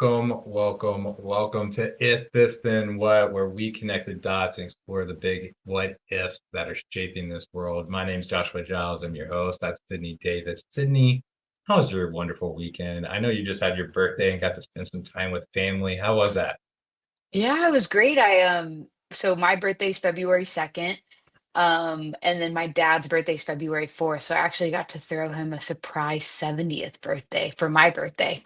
welcome to If This Then What, where we connect the dots and explore the big what ifs that are shaping this world. My name is Joshua Giles. I'm your host. That's Cydney Davis. Cydney, how was your wonderful weekend? I know you just had your birthday and got to spend some time with family. How was that? Yeah, it was great. So my birthday's February 2nd. And then my dad's birthday's February 4th. So I actually got to throw him a surprise 70th birthday for my birthday.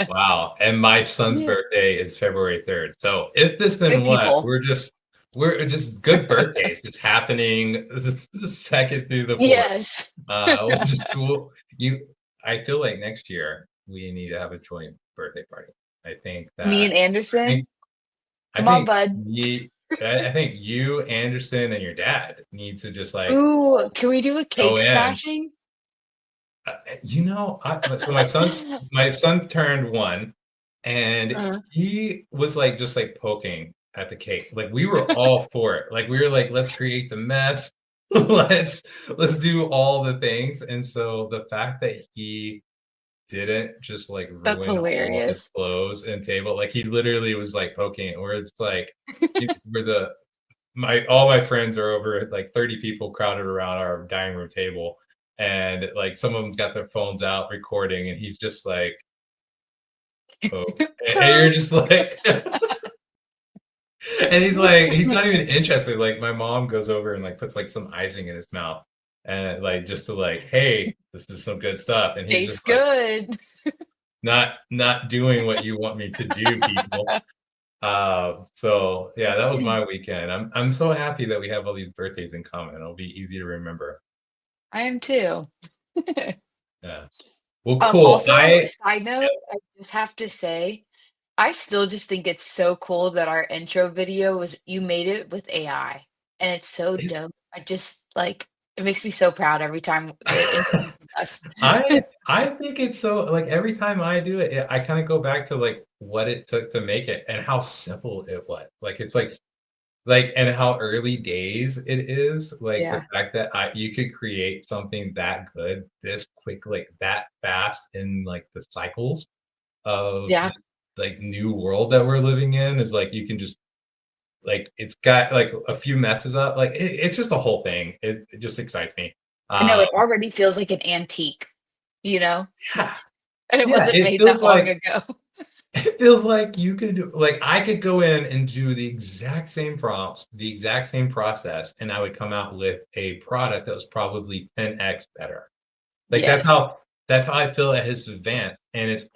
Wow. And my son's Yeah. birthday is February 3rd. So if this then Good what? people. We're just good birthdays just happening the second through the fourth. Yes. We'll just we'll, you I feel like next year we need to have a joint birthday party. I think Me that and I think Anderson. I Come on, think bud. I think you, Anderson, and your dad need to just like Ooh, can we do a go cake in. smashing? So my son turned 1, and Uh, he was, like, just, like, poking at the cake. Like, we were all for it. Like, we were like, "Let's create the mess. Let's let's do all the things," and so the fact that he didn't just, like, that's ruin all of his hilarious. clothes and table, like, he literally was, like, poking it where it's like, he where the my all my friends are over, like 30 people crowded around our dining room table, and like some of them's got their phones out recording, and he's just like, "Poke," and you're Poke. just like, and he's like, he's not even interested. Like my mom goes over and like puts like some icing in his mouth, and like just to like, "Hey, this is some good stuff," and he's Tastes just like, good. not doing what you want me to do, people. So yeah, that was my weekend. I'm so happy that we have all these birthdays in common. It'll be easy to remember. I am too. Yeah. Well, cool. Also, side note, I just have to say, I still just think it's so cool that our intro video was you made it with AI, and it's so It's dope. I just like it makes me so proud every time it influences us. I think it's so like every time I do it, I kind of go back to like what it took to make it and how simple it was. Like it's like and how early days it is. Like the Yeah. fact that you could create something that good this quick, like that fast in like the cycles of Yeah. like new world that we're living in is like you can just like it's got like a few messes up. Like it's just the whole thing. It just excites me. I know Um, it already feels like an antique, you know? yeah, And it yeah. wasn't made that long ago. It feels like you could like I could go in and do the exact same prompts, the exact same process, and I would come out with a product that was probably 10x better. Like Yes. that's how I feel at his advanced, and it's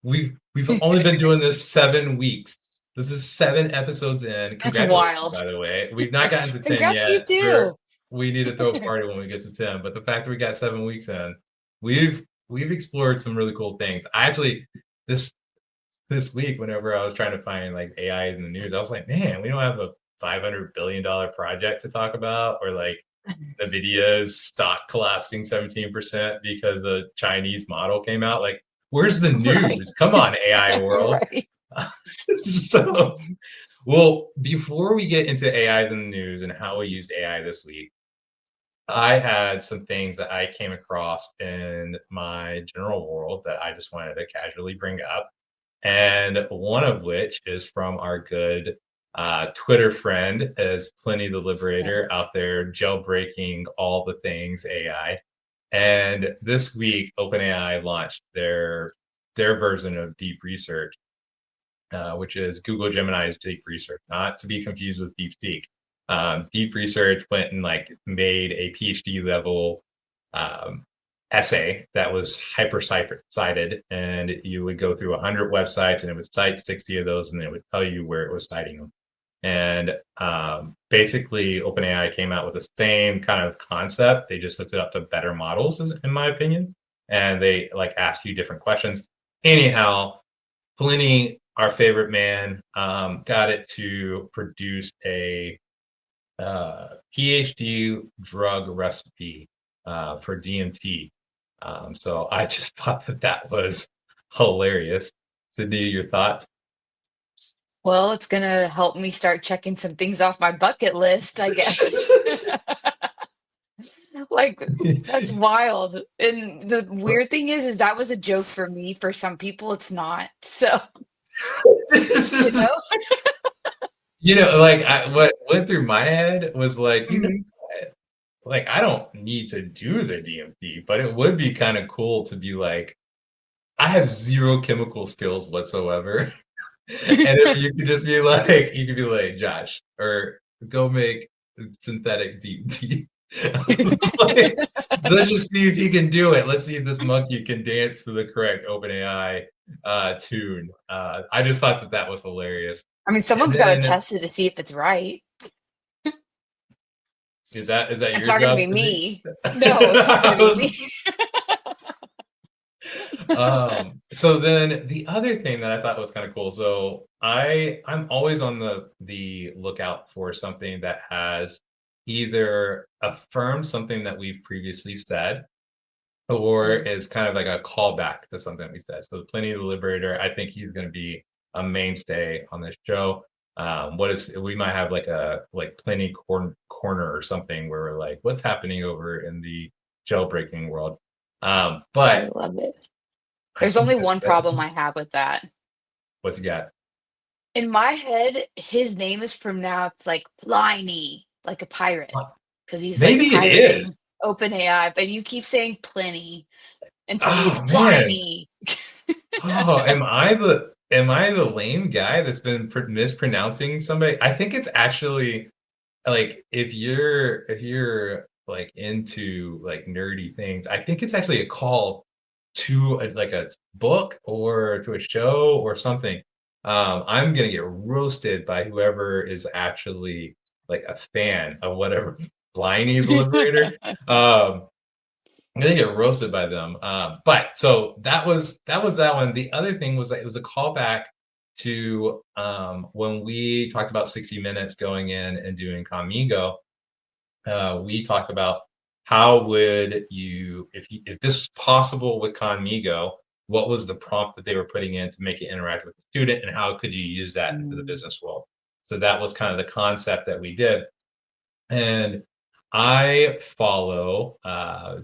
we've only been doing this 7 weeks. This is 7 episodes in. That's Congratulations, wild. by the way. We've not gotten to 10 Congrats to you yet. too. We need to throw a party when we get to 10. But the fact that we got 7 weeks in, we've explored some really cool things. I actually this this week, whenever I was trying to find like AI in the news, I was like, man, we don't have a $500 billion project to talk about, or like Nvidia's stock collapsing 17% because a Chinese model came out. Like, where's the Right. news? Come on, AI world. Right. So, well, before we get into AIs in the news and how we used AI this week, I had some things that I came across in my general world that I just wanted to casually bring up. And one of which is from our good Twitter friend, as Pliny the Liberator out there jailbreaking all the things AI. And this week, OpenAI launched their version of deep research, which is Google Gemini's deep research, not to be confused with DeepSeek. Deep research went and like made a PhD level um, essay that was hyper cited, and you would go through 100 websites, and it would cite 60 of those, and it would tell you where it was citing them. And basically, OpenAI came out with the same kind of concept. They just hooked it up to better models, in my opinion, and they like ask you different questions. Anyhow, Pliny, our favorite man, got it to produce a PhD drug recipe for DMT. So I just thought that that was hilarious. Sydney, your thoughts? Well, it's gonna help me start checking some things off my bucket list, I guess. Like, that's wild. And the weird thing is that was a joke for me. For some people, it's not. So, This you is, know? like what went through my head was like, Mhm. what? Like I don't need to do the DMT, but it would be kind of cool to be like, I have zero chemical skills whatsoever. And if you could just be like, you could be like, Josh, or go make synthetic DMT. Like, let's just see if he can do it. Let's see if this monkey can dance to the correct OpenAI tune. I just thought that that was hilarious. I mean, And someone's gotta then test it to see if it's right. is that It's your not gonna job, be Sydney? me. No, it's not I gonna be was me. So then the other thing that I thought was kind of cool. So I'm always on the lookout for something that has either affirmed something that we've previously said or Mm, is kind of like a callback to something we said. So Pliny the Liberator, I think he's going to be a mainstay on this show. What is we might have like a like Pliny corner or something where we're like, what's happening over in the jailbreaking world? I But love it. I There's think only that, one problem I have with that. what's you got? In my head, his name is pronounced like Pliny, like a pirate, because he's like Maybe it is. pirating OpenAI, but you keep saying Pliny, and to me it's Oh man. Pliny. Oh, am I the lame guy that's been mispronouncing somebody? I think it's actually like if you're like into like nerdy things, I think it's actually a call to like a book or to a show or something. I'm gonna get roasted by whoever is actually like a fan of whatever Pliny the Liberator. Um, I'm gonna get roasted by them. But so that was that one. The other thing was that it was a callback to when we talked about 60 Minutes going in and doing Conmigo. We talked about how would you, if this was possible with Conmigo, what was the prompt that they were putting in to make it interact with the student, and how could you use that into the Mm, business world? So that was kind of the concept that we did. And I follow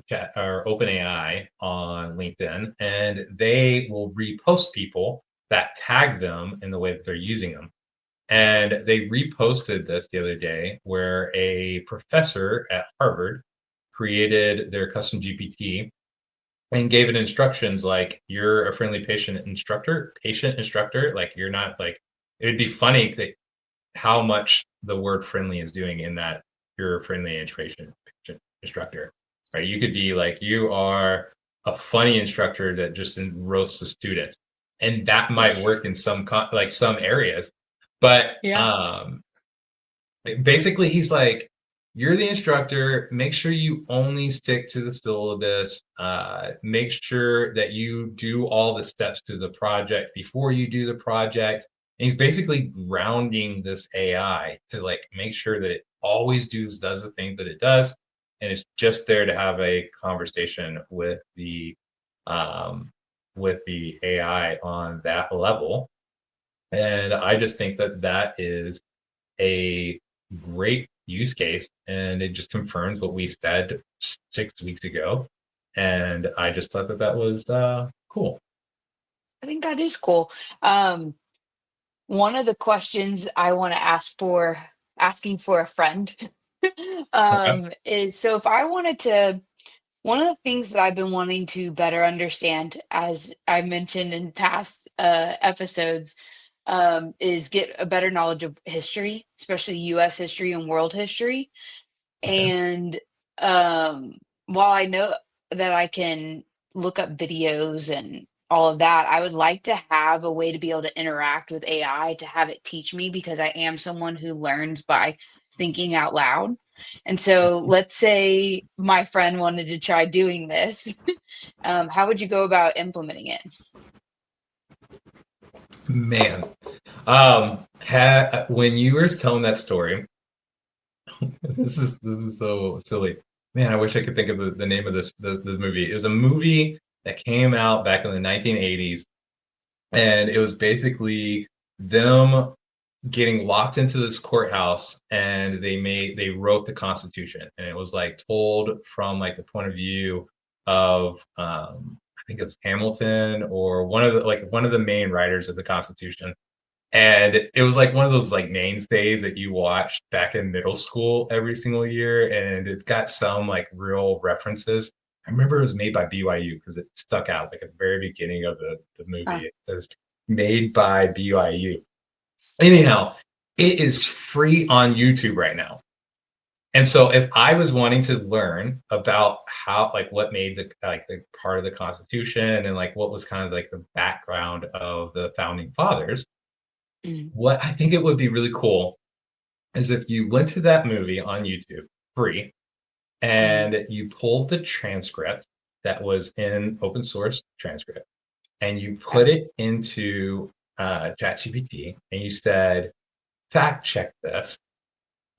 Chat or OpenAI on LinkedIn, and they will repost people that tag them in the way that they're using them. And they reposted this the other day where a professor at Harvard created their custom GPT and gave it instructions like, you're a friendly patient instructor. Like, you're not like, it'd be funny that how much the word friendly is doing in that you're a friendly education instructor, right? You could be like, you are a funny instructor that just roasts the students. And that might work in some like some areas. But yeah. basically he's like, you're the instructor, make sure you only stick to the syllabus, make sure that you do all the steps to the project before you do the project. And he's basically grounding this AI to like make sure that it always does the thing that it does, and it's just there to have a conversation um, with the AI on that level. And I just think that that is a great use case, and it just confirms what we said 6 weeks ago. And I just thought that that was cool. I think that is cool. Um, One of the questions I want to ask for asking for a friend Okay. is so if I wanted to, one of the things that I've been wanting to better understand, as I mentioned in past episodes, is get a better knowledge of history, especially US history and world history. Okay. And while I know that I can look up videos and all of that, I would like to have a way to be able to interact with AI to have it teach me because I am someone who learns by thinking out loud. And so let's say my friend wanted to try doing this. How would you go about implementing it? Man, when you were telling that story, this is so silly. Man, I wish I could think of the name of the movie. It was a movie that came out back in the 1980s, and it was basically them. getting locked into this courthouse, and they wrote the Constitution, and it was like told from like the point of view of I think it was Hamilton or one of the main writers of the Constitution. And it was like one of those like mainstays that you watched back in middle school every single year, and it's got some like real references. I remember it was made by BYU because it stuck out like at the very beginning of the Huh. movie. It says made by BYU. Anyhow, it is free on YouTube right now. And so if I was wanting to learn about how like what made the part of the Constitution and like what was kind of like the background of the founding fathers, Mm, what I think it would be really cool is if you went to that movie on YouTube free mhm. and you pulled the transcript that was in open source transcript and you Okay. put it into ChatGPT and you said, fact check this.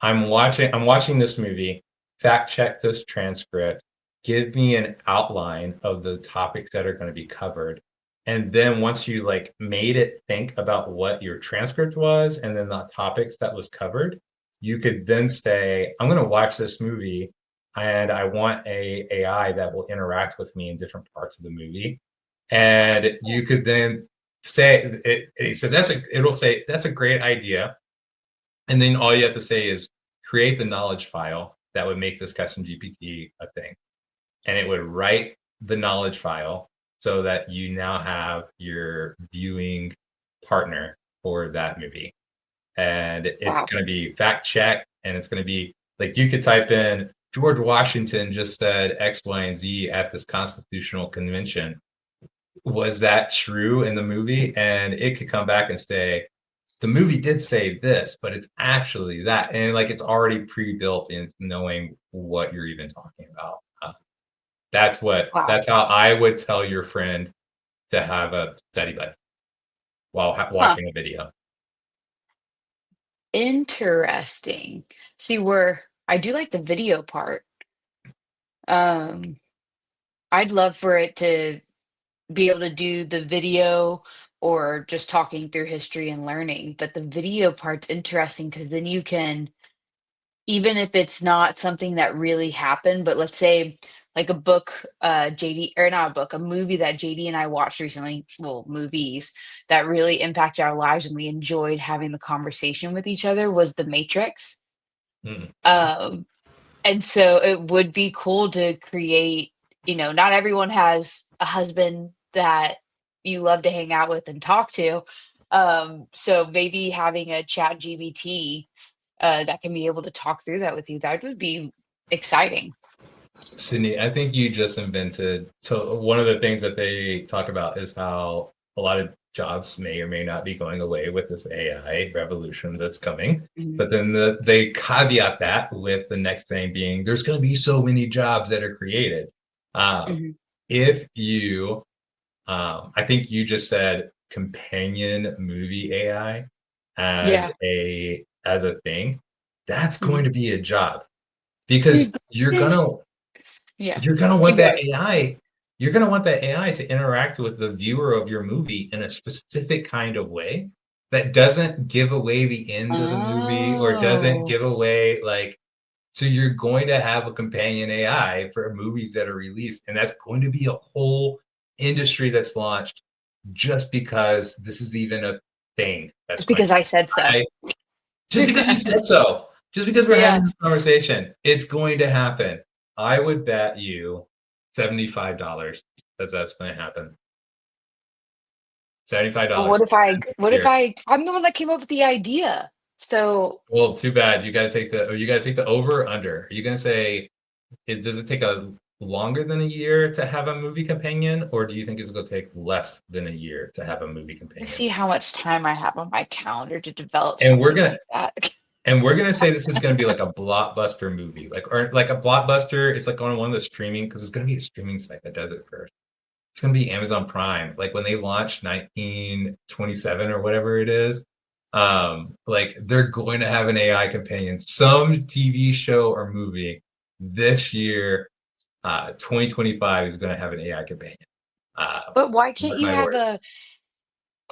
I'm watching this movie. Fact check this transcript. Give me an outline of the topics that are going to be covered. And then once you like made it think about what your transcript was and then the topics that was covered, you could then say, I'm going to watch this movie and I want a AI that will interact with me in different parts of the movie. And you could then say it says it'll say that's a great idea, and then all you have to say is create the knowledge file that would make this custom GPT a thing. And it would write the knowledge file so that you now have your viewing partner for that movie. And it's Wow. going to be fact check, and it's going to be like you could type in George Washington just said X, Y, and Z at this constitutional convention. Was that true in the movie? And it could come back and say, the movie did say this, but it's actually that. And like it's already pre-built into knowing what you're even talking about. Wow. That's how I would tell your friend to have a study buddy while Huh. watching a video. Interesting. See, where I do like the video part. Um, I'd love for it to be able to do the video or just talking through history and learning, but the video part's interesting because then you can, even if it's not something that really happened, but let's say like a book, JD, or not a book, a movie that JD and I watched recently, well, movies that really impacted our lives and we enjoyed having the conversation with each other was The Matrix. Mm. Um, and so it would be cool to create, not everyone has a husband that you love to hang out with and talk to. So maybe having a chat GBT that can be able to talk through that with you, that would be exciting. Cydney, I think you just invented. So one of the things that they talk about is how a lot of jobs may or may not be going away with this AI revolution that's coming. Mhm, But then they caveat that with the next thing being there's going to be so many jobs that are created. Uh, mhm. if you, I think you just said companion movie AI Yeah. as a thing. That's going Mhm. to be a job Dude, because yeah. you're gonna Keep want that going. AI. You're gonna want that AI to interact with the viewer of your movie in a specific kind of way that doesn't give away the end of the movie or doesn't Oh, give away like so you're going to have a companion AI for movies that are released, and that's going to be a whole industry that's launched just because this is even a thing that's just going because I said so. to just because you said so. Just because we're Yeah. having this conversation, it's going to happen. I would bet you $75 that that's going to happen. But $75 this what if year. I'm the one that came up with the idea. So Well, too bad. You got to take the over or under. Are you going to say does it take a longer than a year to have a movie companion, or do you think it's going to take less than a year to have a movie to companion? see how much time I have on my calendar to develop And we're something gonna like that. and we're gonna say this is gonna be like a blockbuster movie, like or like a blockbuster. It's like on one of the streaming because it's gonna be a streaming site that does it first. It's gonna be Amazon Prime. Like when they launched 1927 or whatever it is, like they're going to have an AI companion. Some TV show or movie this year, 2025 is going to have an AI companion. But why can't Mark you my have word.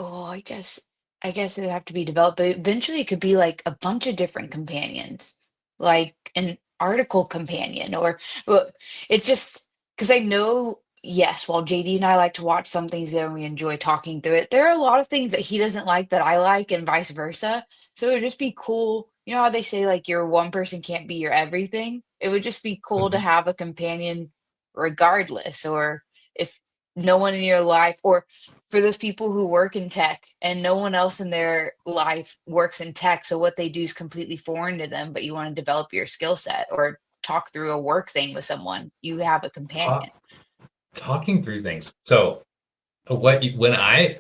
I guess. I guess it would have to be developed, but eventually it could be like a bunch of different companions, like an article companion, or well, it just because I know, yes, while JD and I like to watch some things together and we enjoy talking through it, there are a lot of things that he doesn't like that I like, and vice versa. So it would just be cool. You know how they say like your one person can't be your everything? It would just be cool to Mhm. have a companion regardless, or if no one in your life, or for those people who work in tech and no one else in their life works in tech, so what they do is completely foreign to them, but you want to develop your skill set or talk through a work thing with someone, you have a companion. Talk, talking through things. So when I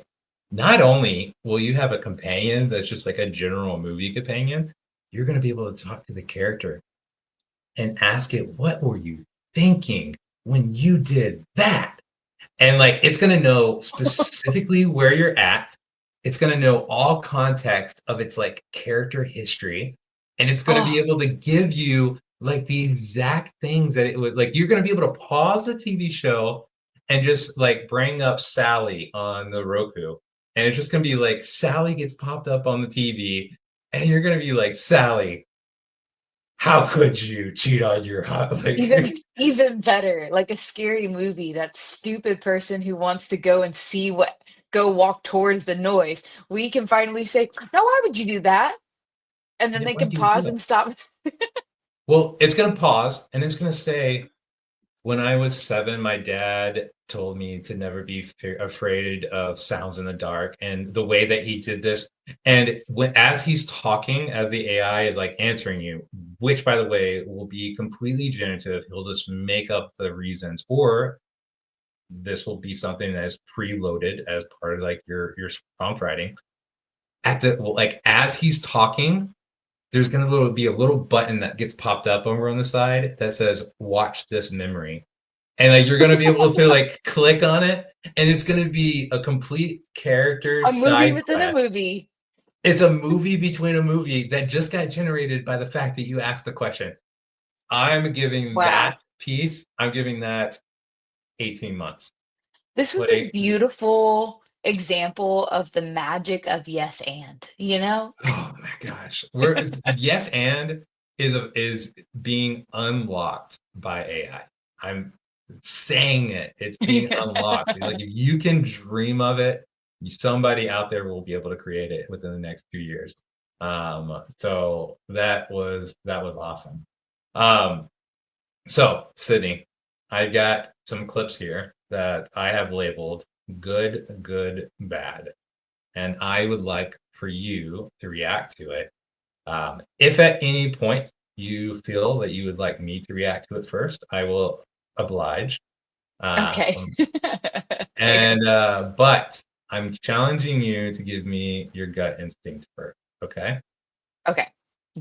not only will you have a companion that's just like a general movie companion, you're going to be able to talk to the character and ask it, what were you thinking when you did that? And like it's going to know specifically where you're at. It's going to know all context of its like character history, and it's going to be Oh, able to give you like the exact things that it would like. You're going to be able to pause the TV show and just like bring up Sally on the Roku, and it's just going to be like Sally gets popped up on the TV, and you're going to be like, Sally, how could you cheat on your like? even better, like a scary movie, that stupid person who wants to go and see what go walk towards the noise. We can finally say, "No, why would you do that?" And then Yeah, they why can do you do pause that? and stop. Well, it's going to pause and it's going to say, when I was 7, my dad told me to never be afraid of sounds in the dark. And the way that he did this, and as he's talking, as the AI is like answering you, which by the way will be completely generative, he'll just make up the reasons, or this will be something that is preloaded as part of like your prompt writing. At the like as he's talking, there's going to be a little button that gets popped up over on the side that says watch this memory, and like you're going to be able to like click on it, and it's going to be a complete character A movie side within a quest. movie. It's a movie between a movie that just got generated by the fact that you asked the question. Wow. I'm giving that 18 months. This was a Like, beautiful example of the magic of yes and, you know? oh my gosh. Yes and is being unlocked by AI. I'm saying it. It's being unlocked. Like if you can dream of it, somebody out there will be able to create it within the next 2 years. So that was awesome. Um, so Cydney, I got some clips here that I have labeled good, good, bad, and I would like for you to react to it. If at any point you feel that you would like me to react to it first, I will oblige. Okay. Um, Fair. and but I'm challenging you to give me your gut instinct first. Okay. Okay.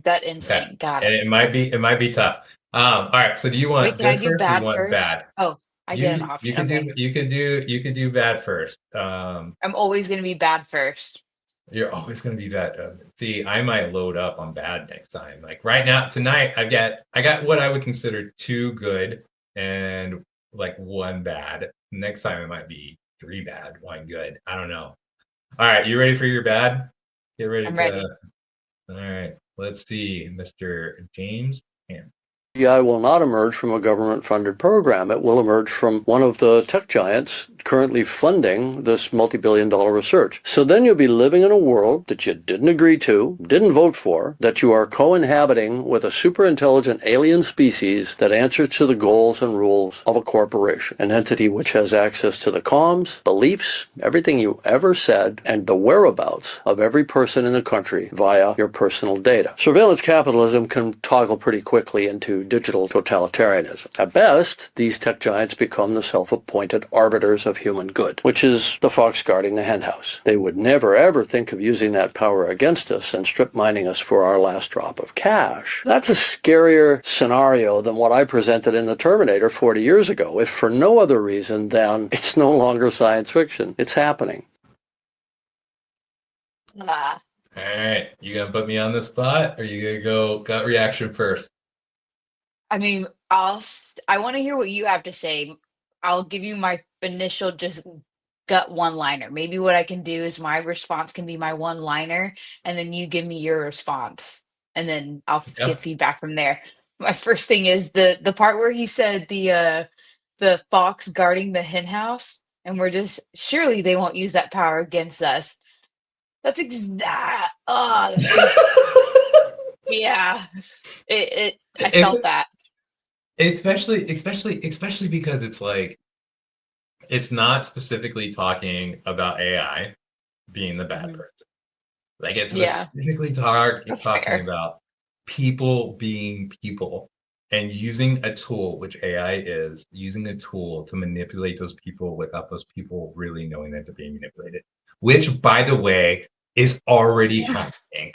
Gut Okay. instinct. Got And it. it might be tough. All right. So do you Wait, want can I good do first, or you bad want first? bad? Oh, I get an You option. could Okay. do bad first. I'm always going to be bad first. You're always going to be bad. See, I might load up on bad next time. Like right now, tonight, I got what I would consider two good and like one bad. Next time, it might be three bad, one good. I don't know. All right, you ready for your bad? Get ready I'm to. ready. All right, let's see, Mr. James. AI will not emerge from a government-funded program. It will emerge from one of the tech giants currently funding this multi-billion-dollar research. So then you'll be living in a world that you didn't agree to, didn't vote for, that you are co-inhabiting with a super-intelligent alien species that answers to the goals and rules of a corporation, an entity which has access to the comms, beliefs, everything you ever said, and the whereabouts of every person in the country via your personal data. Surveillance capitalism can toggle pretty quickly into digital totalitarianism. At best, these tech giants become the self-appointed arbiters of human good, which is the fox guarding the henhouse. They would never ever think of using that power against us and strip mining us for our last drop of cash. That's a scarier scenario than what I presented in the Terminator 40 years ago, if for no other reason than it's no longer science fiction. It's happening. Ah, All right, you gonna put me on the spot, or you gonna go gut reaction first? I mean, I want to hear what you have to say. I'll give you my initial just gut one-liner. Maybe what I can do is my response can be my one-liner, and then you give me your response, and then I'll Yeah. get feedback from there. My first thing is the part where he said the fox guarding the hen house, and we're just surely they won't use that power against us. That's exact. Oh, that just yeah. I felt It, that. especially because it's like it's not specifically talking about AI being the bad Mhm. person. Like it's Yeah, specifically that's talking fair. about people being people and using a tool, which AI is, using a tool to manipulate those people without those people really knowing that they're being manipulated, which, by the way, is already happening.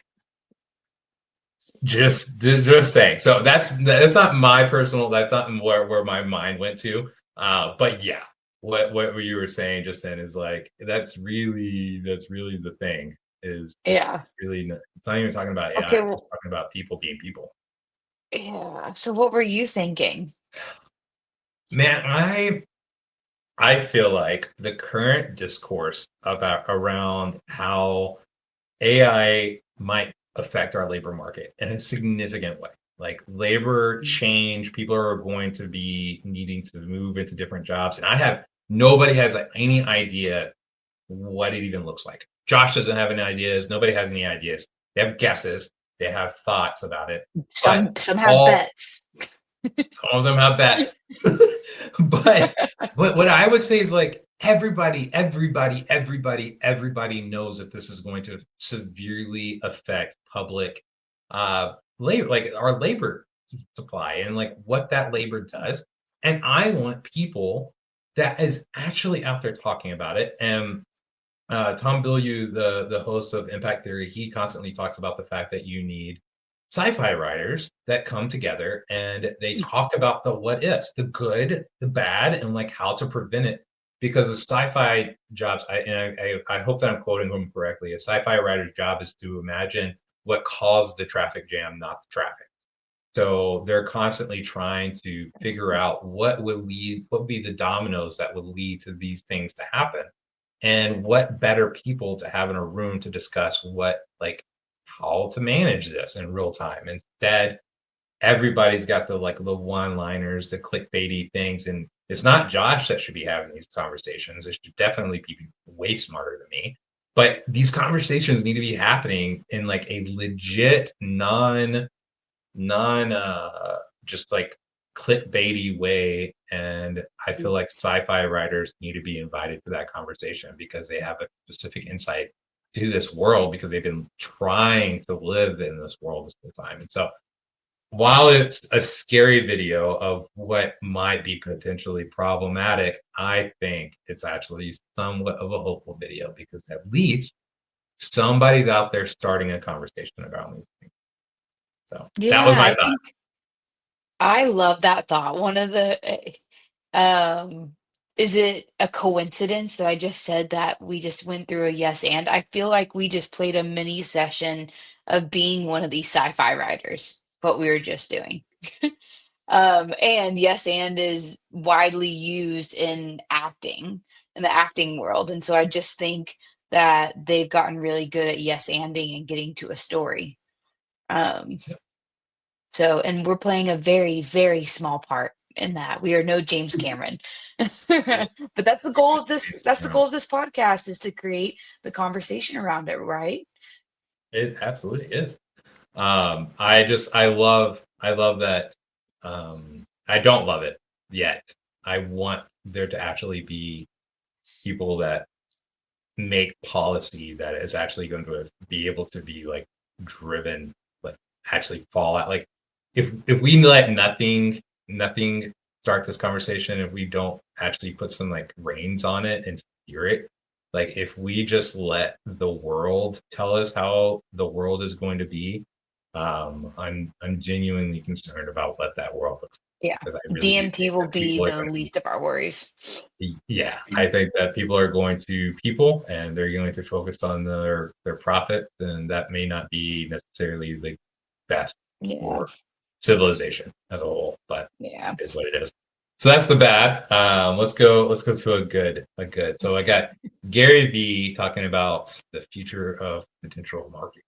Just saying. So that's not my personal. That's not where my mind went to. But yeah, what you were saying just then is like that's really the thing. Is it's Yeah. really it's not even talking about AI. Okay, It's just well, talking about people being people. yeah. So what were you thinking? Man, I feel like the current discourse about around how AI might affect our labor market in a significant way. Like labor change, people are going to be needing to move into different jobs. And nobody has any idea what it even looks like. Josh doesn't have any ideas. Nobody has any ideas. They have guesses. They have thoughts about it. But Some have all bets. some of them have bets. but what I would say is like everybody knows that this is going to severely affect public labor, like our labor supply and like what that labor does. And I want people that is actually out there talking about it. And Tom Bilyeu, the host of Impact Theory, he constantly talks about the fact that you need sci-fi writers that come together and they talk about the what ifs, the good, the bad, and like how to prevent it. Because the sci-fi jobs, I hope that I'm quoting him correctly. A sci-fi writer's job is to imagine what caused the traffic jam, not the traffic. So they're constantly trying to figure out what would be the dominoes that would lead to these things to happen. And what better people to have in a room to discuss how to manage this in real time. Instead, everybody's got the one-liners, the clickbaity things, and it's not Josh that should be having these conversations. It should definitely be way smarter than me. But these conversations need to be happening in like a legit non just like clickbaity way. And I feel like sci-fi writers need to be invited to that conversation because they have a specific insight to this world because they've been trying to live in this world this whole time. And so while it's a scary video of what might be potentially problematic, I think it's actually somewhat of a hopeful video because at least somebody's out there starting a conversation about these things. So that was Yeah, my I thought. think I love that thought. One of the um is it a coincidence that I just said that we just went through a yes and? I feel like we just played a mini session of being one of these sci-fi writers, what we were just doing. And yes and is widely used in the acting world. And so I just think that they've gotten really good at yes anding and getting to a story. Um, so, and we're playing a very, very small part in that. We are no James Cameron. But that's the goal of this, that's the Yeah. goal of this podcast is to create the conversation around it, right? It absolutely is. I love that. I don't love it yet. I want there to actually be people that make policy that is actually going to be able to be like driven, like actually fall out. Like if we let nothing start this conversation, if we don't actually put some like reins on it and steer it, like if we just let the world tell us how the world is going to be, I'm genuinely concerned about what that world looks Yeah. like because I really do DMT think will that be people are the going to be least of our worries. yeah, I think that people are going to people and they're going to focus on their profits, and that may not be necessarily the best Yeah. for civilization as a whole, but Yeah. it is what it is. So that's the bad. Let's go to a good. So I got Gary Vee talking about the future of potential marketing.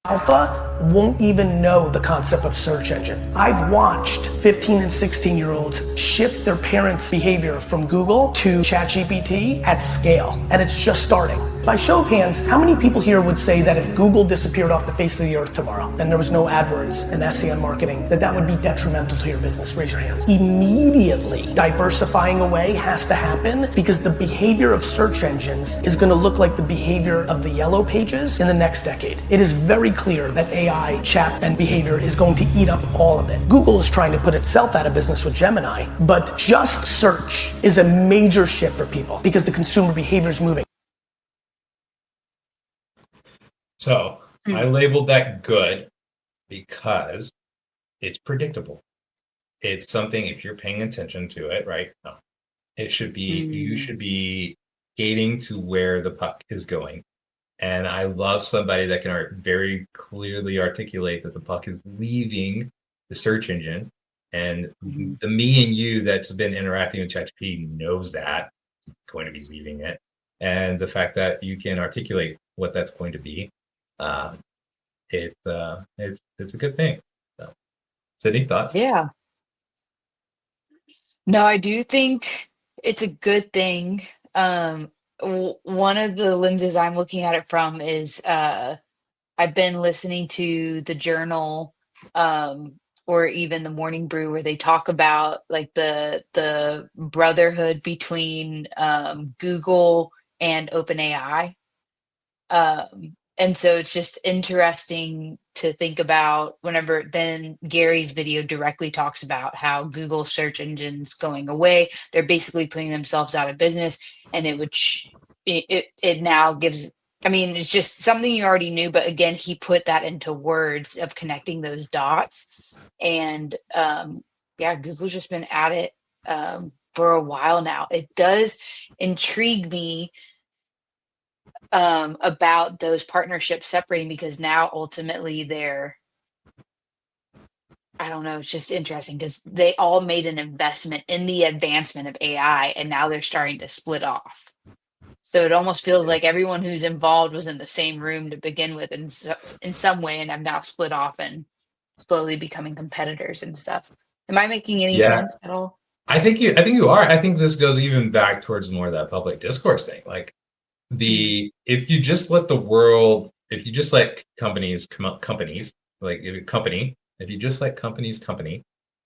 Alpha won't even know the concept of search engine. I've watched 15 and 16-year-olds shift their parents' behavior from Google to ChatGPT at scale, and it's just starting. By show of hands, how many people here would say that if Google disappeared off the face of the earth tomorrow and there was no AdWords and SEM marketing, that would be detrimental to your business? Raise your hands. Immediately, diversifying away has to happen because the behavior of search engines is going to look like the behavior of the yellow pages in the next decade. It is very clear that AI, chat, and behavior is going to eat up all of it. Google is trying to put itself out of business with Gemini, but just search is a major shift for people because the consumer behavior is moving. So I labeled that good because it's predictable. It's something, if you're paying attention to it, right? No, it should be, you should be skating to where the puck is going. And I love somebody that can very clearly articulate that the puck is leaving the search engine. And the me and you that's been interacting with ChatGPT knows that it's going to be leaving it. And the fact that you can articulate what that's going to be, it's a good thing. So, Cydney, thoughts? Yeah. No, I do think it's a good thing. One of the lenses I'm looking at it from is I've been listening to the Journal or even the Morning Brew where they talk about like the brotherhood between Google and OpenAI. And so it's just interesting to think about whenever then Gary's video directly talks about how Google search engines going away. They're basically putting themselves out of business, and it now gives. I mean, it's just something you already knew, but again, he put that into words of connecting those dots. And yeah, Google's just been at it for a while now. It does intrigue me about those partnerships separating because now ultimately I don't know, it's just interesting because they all made an investment in the advancement of AI and now they're starting to split off. So it almost feels like everyone who's involved was in the same room to begin with in some way and have now split off and slowly becoming competitors and stuff. Am I making any sense at all? I think you are. I think this goes even back towards more of that public discourse thing. Like if you just let companies,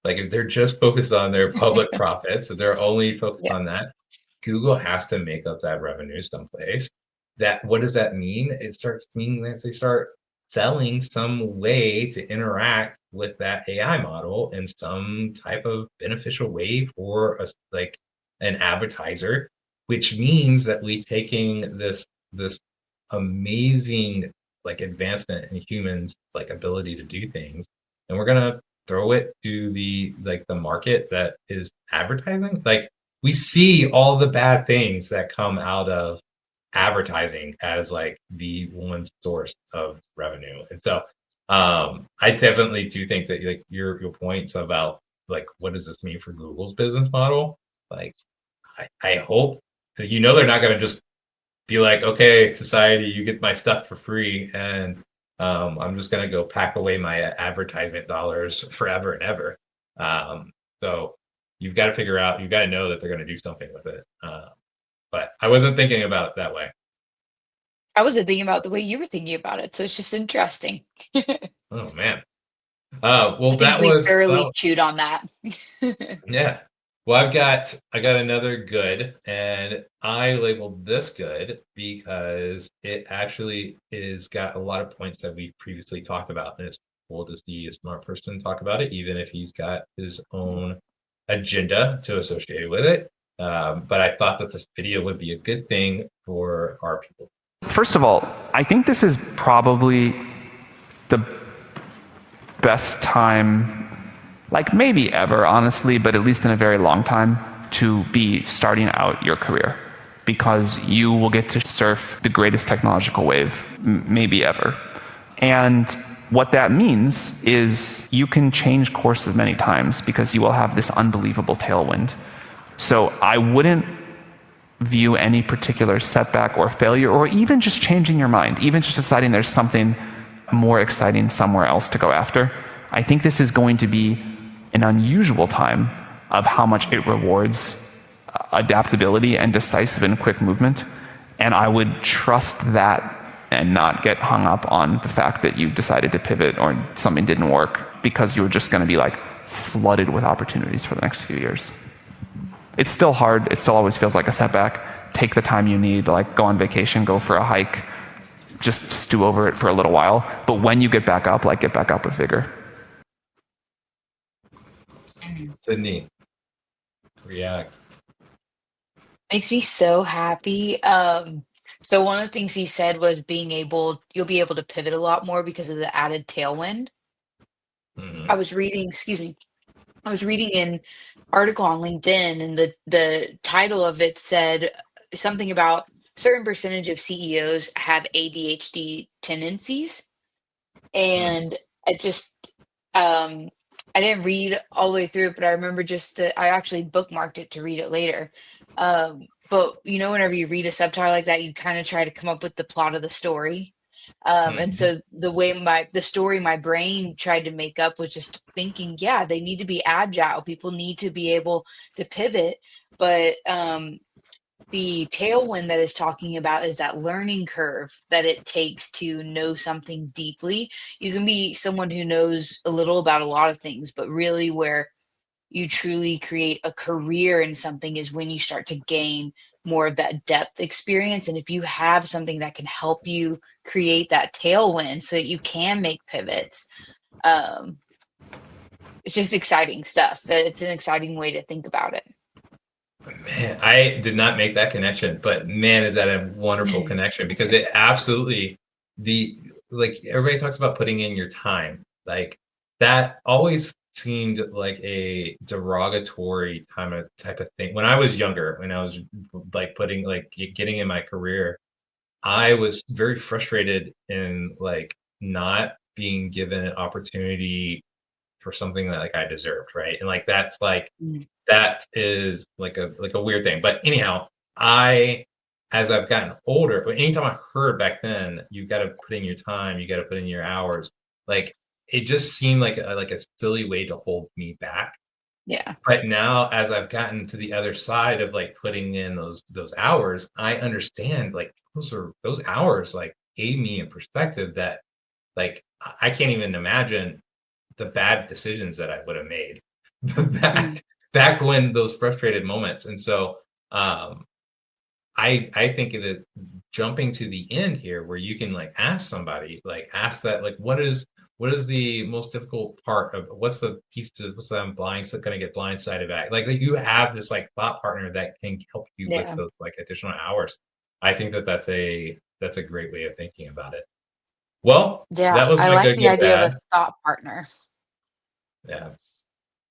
like if they're just focused on their public profits, if they're only focused on that, Google has to make up that revenue someplace. What does that mean? It starts meaning that they start selling some way to interact with that AI model in some type of beneficial way for an advertiser, which means that we taking this amazing advancement in humans ability to do things, and we're gonna throw it to the market that is advertising. We see all the bad things that come out of advertising as the one source of revenue. And so I definitely do think that your points about what does this mean for Google's business model, I hope that they're not going to just be like, okay, society, you get my stuff for free, and I'm just going to go pack away my advertisement dollars forever and ever. So you've got to know that they're going to do something with it. But I wasn't thinking about it that way. I wasn't thinking about the way you were thinking about it, so it's just interesting. Oh man. Well, I think we thoroughly chewed on that. Yeah. Well, I got another good, and I labeled this good because it actually is got a lot of points that we previously talked about, and it's cool to see a smart person talk about it, even if he's got his own agenda to associate with it. But I thought that this video would be a good thing for our people. First of all, I think this is probably the best time, maybe ever, honestly, but at least in a very long time, to be starting out your career, because you will get to surf the greatest technological wave, maybe ever. And what that means is you can change courses many times because you will have this unbelievable tailwind. So I wouldn't view any particular setback or failure, or even just changing your mind, even just deciding there's something more exciting somewhere else to go after. I think this is going to be an unusual time of how much it rewards adaptability and decisive and quick movement. And I would trust that and not get hung up on the fact that you decided to pivot or something didn't work, because you were just going to be like flooded with opportunities for the next few years. It's still hard. It still always feels like a setback. Take the time you need, like go on vacation, go for a hike, just stew over it for a little while. But when you get back up, like get back up with vigor. Cydney, react. Makes me so happy. So one of the things he said was you'll be able to pivot a lot more because of the added tailwind. Mhm. I was reading, excuse me, I was reading an article on LinkedIn, and the title of it said something about certain percentage of CEOs have ADHD tendencies. Mhm. And I just I didn't read all the way through it, but I remember just that I actually bookmarked it to read it later. But whenever you read a subtitle like that, you kind of try to come up with the plot of the story. And Mhm. so the story my brain tried to make up was just thinking, yeah, they need to be agile. People need to be able to pivot. But the tailwind that is talking about is that learning curve that it takes to know something deeply. You can be someone who knows a little about a lot of things, but really where you truly create a career in something is when you start to gain more of that depth experience. And if you have something that can help you create that tailwind so that you can make pivots, um, it's just exciting stuff. It's an exciting way to think about it. Man, I did not make that connection, but man, is that a wonderful connection, because it absolutely the like everybody talks about putting in your time. Like that always seemed like a derogatory type of thing. When I was younger, when I was like getting in my career, I was very frustrated in like not being given an opportunity for something that like I deserved, right? And like Mm. that is like a weird thing. But anyhow, I as I've gotten older, but anytime I heard back then, you got to put in your time, you got to put in your hours. Like it just seemed like a silly way to hold me back. Yeah. But now, as I've gotten to the other side of like putting in those hours, I understand like those hours like gave me a perspective that like I can't even imagine the bad decisions that I would have made Mm. back when those frustrated moments. And so um I think that jumping to the end here where you can like ask somebody, like ask that like what is the most difficult part of what's the piece to what's that gonna get blindsided at? Like you have this like thought partner that can help you with Yeah. those like additional hours. I think that that's a great way of thinking about it. Well, Yeah. that was I my like good, the good, idea of a bad. thought partner. Yeah.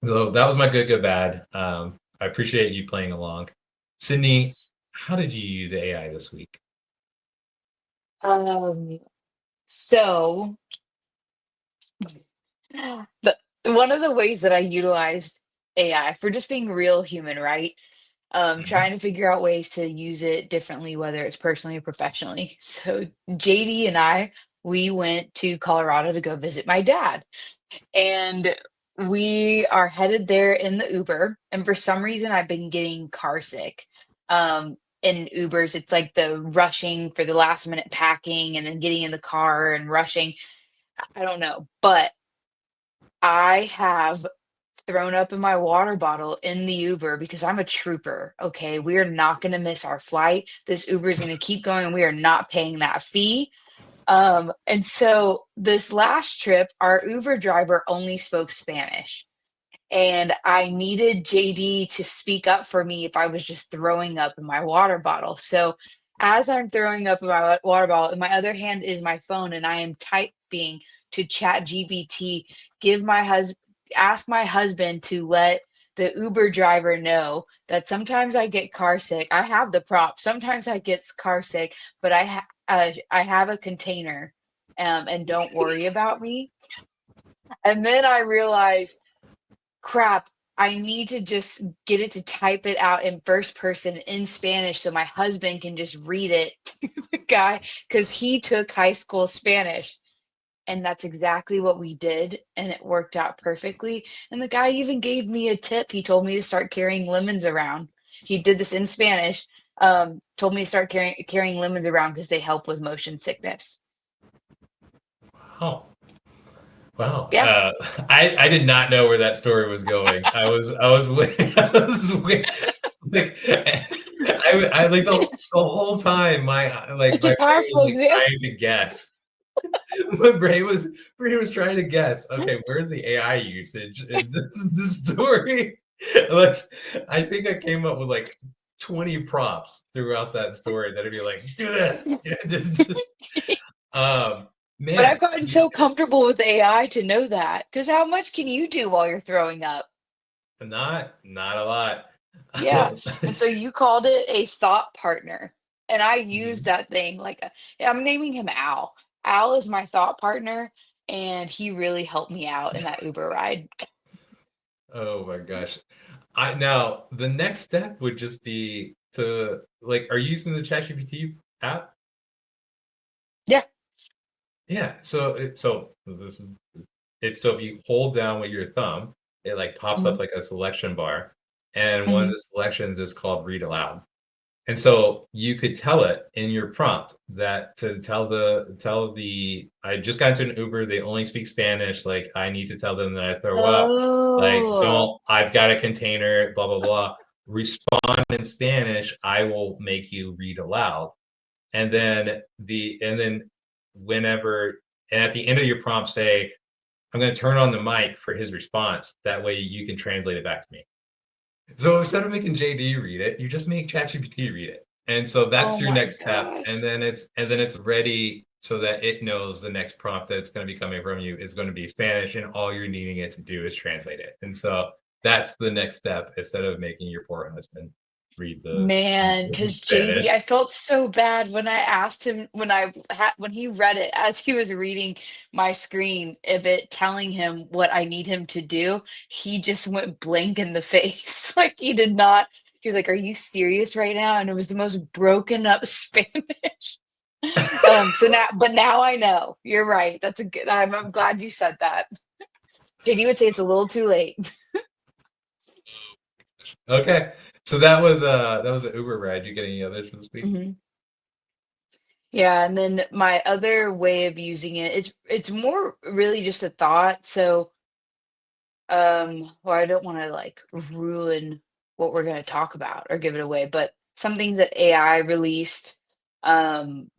So that was my good, good, bad. I appreciate you playing along. Cydney, how did you use AI this week? Um, so the one of the ways that I utilized AI for just being real human, right? Mhm. Trying to figure out ways to use it differently, whether it's personally or professionally. So JD and we went to Colorado to go visit my dad. And we are headed there in the Uber. And for some reason, I've been getting car sick. In Ubers, it's like the rushing for the last minute packing and then getting in the car and rushing. I don't know. But I have thrown up in my water bottle in the Uber because I'm a trooper. Okay. We are not going to miss our flight. This Uber is going to keep going. We are not paying that fee. And so this last trip, our Uber driver only spoke Spanish. And I needed JD to speak up for me if I was just throwing up in my water bottle. So as I'm throwing up in my water bottle, in my other hand is my phone, and I am typing to Chat GBT, give my husband, ask my husband to let the Uber driver know that sometimes I get car sick. I have the prop. Sometimes I get car sick, but I have a container and don't worry about me. And then I realized, crap, I need to just get it to type it out in first person in Spanish so my husband can just read it to the guy because he took high school Spanish. And that's exactly what we did, and it worked out perfectly. And the guy even gave me a tip. He told me to start carrying lemons around. He did this in Spanish. Told me to start carrying lemons around because they help with motion sickness. Oh, wow. Yeah. I did not know where that story was going. I was like, I like the whole time my It's my a brain was powerful like example. trying to guess. My brain was trying to guess. Okay, where's the AI usage in this story? Like, I think I came up with like 20 prompts throughout that story that'd be like, do this. But Man, I've gotten so comfortable with AI to know that. Because how much can you do while you're throwing up? not a lot. Yeah. And so you called it a thought partner. And I use Mhm. that thing like I'm naming him Al. Al is my thought partner, and he really helped me out in that Uber ride. Oh my gosh. I now the next step would just be to like, are you using the ChatGPT app? Yeah. Yeah. So this is if you hold down with your thumb, it like pops Mhm. up like a selection bar, and one of Mhm. the selections is called read aloud. And so you could tell it in your prompt that to tell the I just got into an Uber, they only speak Spanish, like I need to tell them that I throw up, like Oh. don't I've got a container, blah blah blah. Respond in Spanish, I will make you read aloud. And then whenever and at the end of your prompt say, I'm gonna turn on the mic for his response. That way you can translate it back to me. So instead of making JD read it, you just make ChatGPT read it. And so Oh that's your my next step. And gosh. then it's ready so that it knows the next prompt that's going to be coming from you is going to be Spanish, and all you're needing it to do is translate it. And so that's the next step instead of making your poor husband read the Man, because JD, Spanish. I felt so bad when I asked him when he read it as he was reading my screen of it telling him what I need him to do. He just went blank in the face. Like he did not. He was like, "Are you serious right now?" And it was the most broken up Spanish. But now I know. You're right. That's a good. I'm glad you said that. JD would say it's a little too late. Okay. So that was an Uber ride. You get any others for this week? Mhm. Yeah, and then my other way of using it, it's more really just a thought. So, well, I don't want to like ruin what we're going to talk about or give it away, but some things that AI released,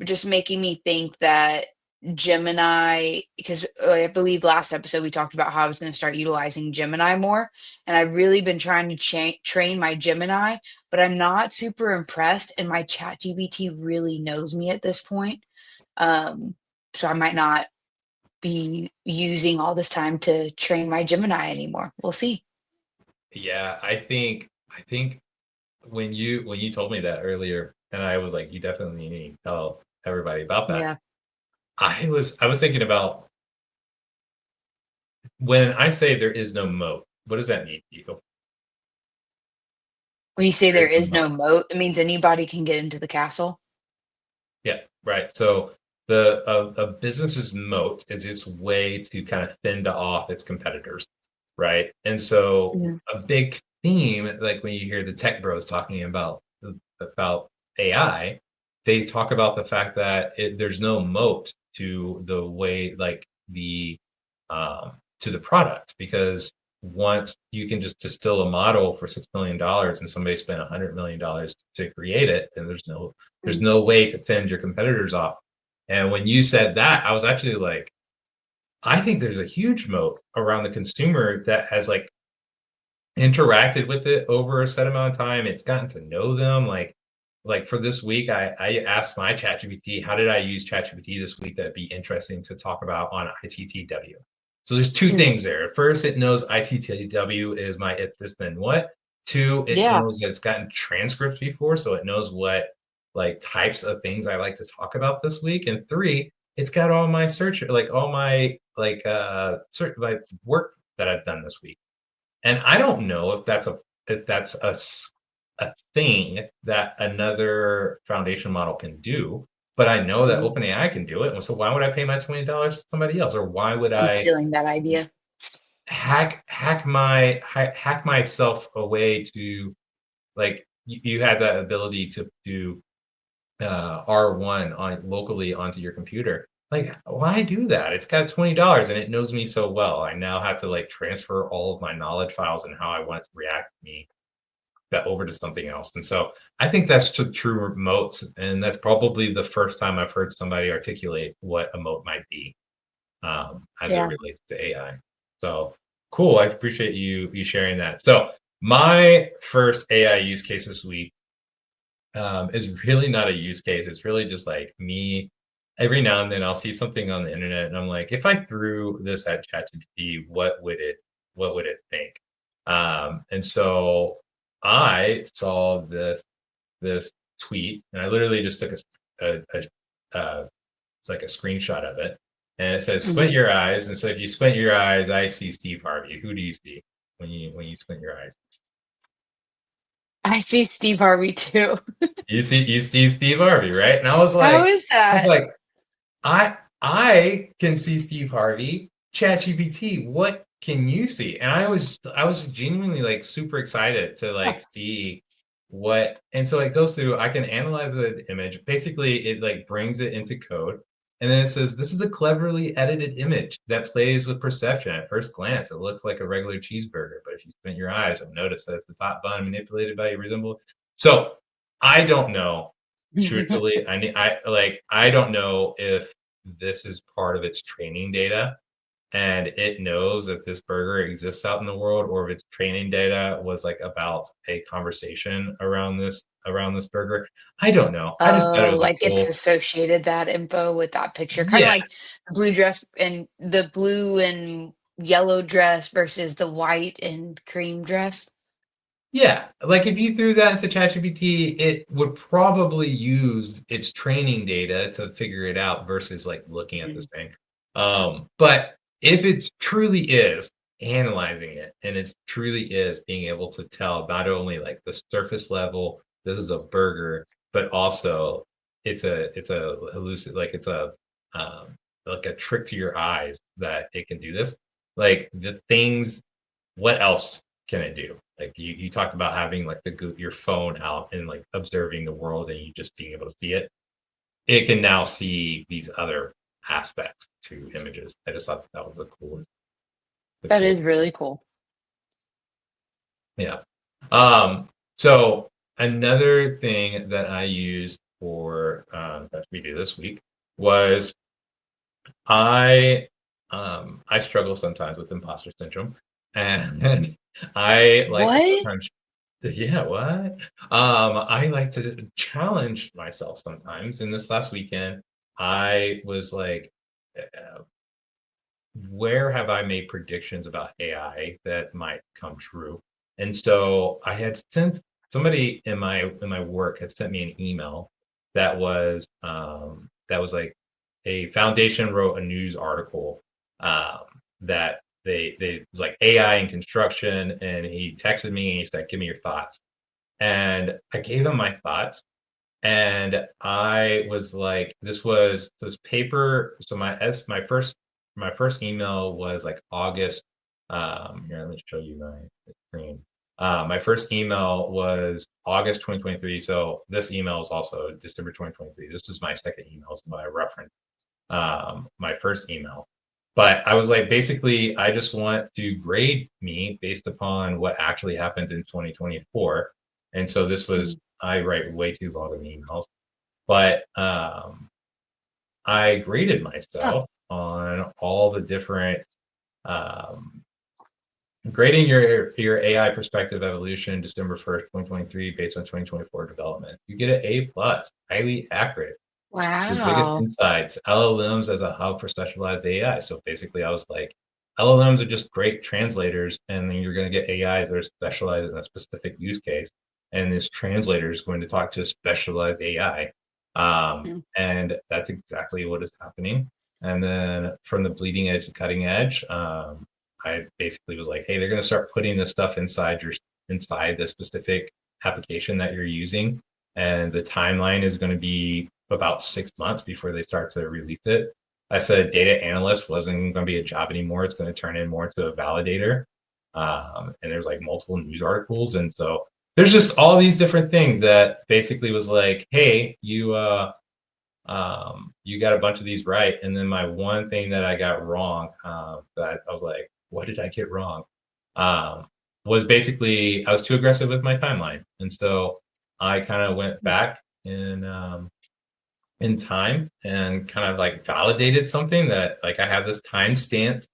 just making me think that Gemini, because I believe last episode we talked about how I was going to start utilizing Gemini more, and I've really been trying to train my Gemini, but I'm not super impressed, and my ChatGPT really knows me at this point. Um, so I might not be using all this time to train my Gemini anymore. We'll see. Yeah, I think when you told me that earlier, and I was like, you definitely need to tell everybody about that. Yeah. I was thinking about when I say there is no moat, what does that mean to you? When you say There there is no is moat. no moat, it means anybody can get into the castle. Yeah, right. So a business's moat is its way to kind of fend off its competitors, right? And so Mhm. a big theme, like when you hear the tech bros talking about AI, they talk about the fact that there's no moat to the way, like to the product, because once you can just distill a model for $6 million and somebody spent $100 million to create it, then there's Mm. no way to fend your competitors off. And when you said that, I was actually like, I think there's a huge moat around the consumer that has like interacted with it over a set amount of time. It's gotten to know them. Like for this week, I asked my ChatGPT, how did I use ChatGPT this week that'd be interesting to talk about on ITTW? So there's two Mm. things there. First, it knows ITTW is my if this then what. Two, it Yeah. knows that it's gotten transcripts before, so it knows what like types of things I like to talk about this week. And three, it's got all my search, like all my like work that I've done this week. And I don't know if that's a thing that another foundation model can do, but I know that Mhm. OpenAI can do it. And so why would I pay my $20 to somebody else? Or why would I'm I stealing that idea. hack myself away to, like, you had that ability to do R1 on locally onto your computer. Like, why do that? It's got $20 and it knows me so well. I now have to like transfer all of my knowledge files and how I want it to react to me that over to something else. And so I think that's true moats. And that's probably the first time I've heard somebody articulate what a moat might be, as it Yeah. relates to AI. So cool. I appreciate you sharing that. So my first AI use case this week is really not a use case. It's really just like me. Every now and then I'll see something on the internet and I'm like, if I threw this at ChatGPT, what would it think? And so I saw this tweet and I literally just took it's like a screenshot of it. And it says, squint Mhm. your eyes. And so if you squint your eyes, I see Steve Harvey. Who do you see when you squint your eyes? I see Steve Harvey too. You see Steve Harvey, right? And I was How like, is I was that? like, I can see Steve Harvey. ChatGPT, what can you see? And I was genuinely like super excited to Huh. like see what. And so it goes through. I can analyze the image. Basically, it like brings it into code, and then it says this is a cleverly edited image that plays with perception. At first glance, it looks like a regular cheeseburger, but if you squint your eyes, you'll notice that it's the top bun manipulated by a reasonable. So I don't know. Truthfully, I don't know if this is part of its training data and it knows that this burger exists out in the world, or if its training data was like about a conversation around this burger. I don't know. I just thought it Oh, was a like it's cool. associated that info with that picture, kind of Yeah, like the blue and yellow dress versus the white and cream dress. yeah. Like if you threw that into ChatGPT, it would probably use its training data to figure it out versus like looking at this Mhm. thing. But if it truly is analyzing it and it truly is being able to tell not only like the surface level, this is a burger, but also it's a hallucin like it's a um like a trick to your eyes that it can do this. Like the things, what else can it do? Like you talked about having like your phone out and like observing the world and you just being able to see it. It can now see these other aspects to images. I just thought that was the That cool. is really cool. Yeah. So another thing that I used for that we do this week was I struggle sometimes with imposter syndrome, and I like to What? sometimes. Yeah, what? I like to challenge myself sometimes. And this last weekend, I was like, uh, where have I made predictions about AI that might come true? And so I had sent somebody in my work had sent me an email that was like a foundation wrote a news article um, that they it was like AI in construction, and he texted me and he said, "Give me your thoughts." And I gave him my thoughts, and I was like, this was this paper. So my first email was like August. Here, let me show you my screen. My first email was August 2023. So this email is also December 2023. This is my second email, so I referenced my first email. But I was like, basically, I just want to grade me based upon what actually happened in 2024. And so this was, Mhm. I write way too long of emails, but I graded Huh. myself on all the different um, grading your AI perspective evolution December 1st, 2023, based on 2024 development. You get an A+, highly accurate. Your biggest Wow. insights, LLMs as a hub for specialized AI. So basically, I was like, LLMs are just great translators, and then you're going to get AIs that are specialized in a specific use case. And this translator is going to talk to a specialized AI. And that's exactly what is happening. And then from the bleeding edge to cutting edge, I basically was like, hey, they're going to start putting this stuff inside the specific application that you're using. And the timeline is going to be about 6 months before they start to release it. I said data analyst wasn't going to be a job anymore. It's going to turn in more into a validator. And there's like multiple news articles. And so there's just all these different things that basically was like, hey, you got a bunch of these right. And then my one thing that I got wrong, that I was like, what did I get wrong? Was basically I was too aggressive with my timeline. And so I kind of went back in time and kind of like validated something that like I have this time stamped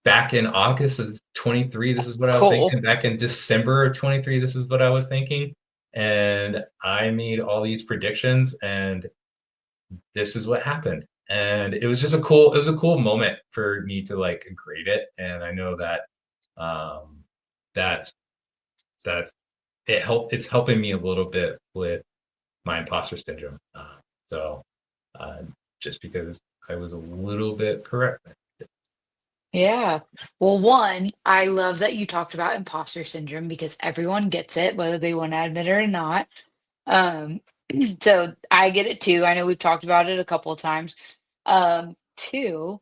back in August of 23. This is what I was thinking. Back in December of 23, this is what I was thinking. And I made all these predictions and this is what happened. And it was just a cool moment for me to like grade it. And I know that that's it's helping me a little bit with my imposter syndrome. So just because I was a little bit correct. Yeah. Well, one, I love that you talked about imposter syndrome because everyone gets it, whether they want to admit it or not. Um, so I get it too. I know we've talked about it a couple of times. Two,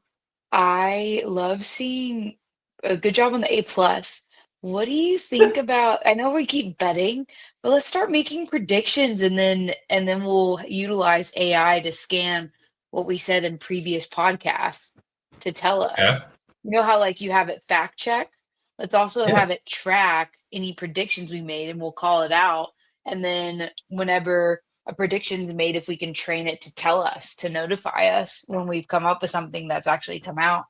I love seeing a good job on the A plus. What do you think about, I know we keep betting, but let's start making predictions and then we'll utilize AI to scan what we said in previous podcasts to tell Yeah. us. You know how like you have it fact check? Let's also Yeah. have it track any predictions we made and we'll call it out. And then whenever a prediction's made, if we can train it to tell us, to notify us when we've come up with something that's actually come out.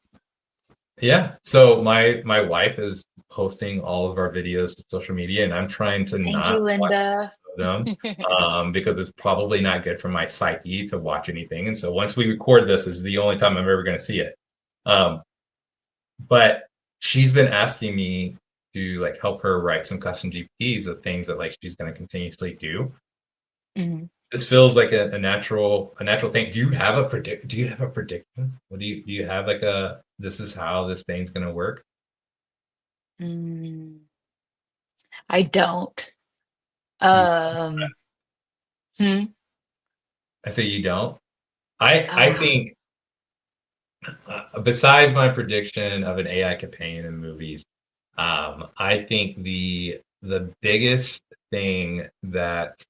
Yeah. So my wife is posting all of our videos to social media, and I'm trying to Thank not you, watch Linda. them because it's probably not good for my psyche to watch anything. And so once we record this, is the only time I'm ever going to see it. But she's been asking me to like help her write some custom GPTs of things that like she's going to continuously do. Mhm. This feels like a natural thing. Do you have a prediction? What do you have like this is how this thing's going to work? Mm, I don't. You- Um, hmm, I say you don't. I ah, think besides my prediction of an AI companion in movies, I think the biggest thing that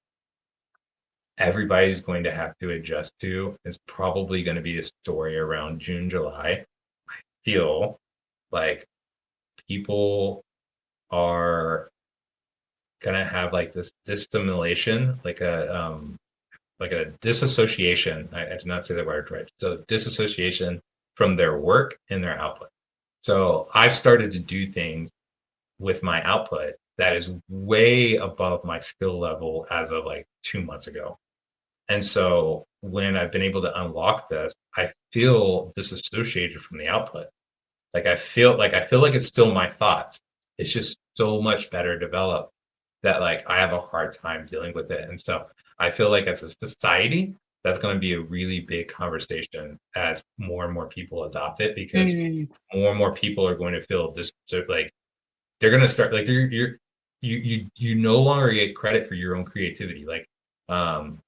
everybody's going to have to adjust to is probably going to be a story around June, July. I feel like people are gonna have like this dissimulation, like a disassociation. I did not say that word right. So disassociation from their work and their output. So I've started to do things with my output that is way above my skill level as of like 2 months ago. And so when I've been able to unlock this, I feel disassociated from the output. Like I feel like it's still my thoughts. It's just so much better developed that like I have a hard time dealing with it. And so I feel like as a society, that's going to be a really big conversation as more and more people adopt it because mm, more and more people are going to feel this so like they're going to start like you no longer get credit for your own creativity. Like um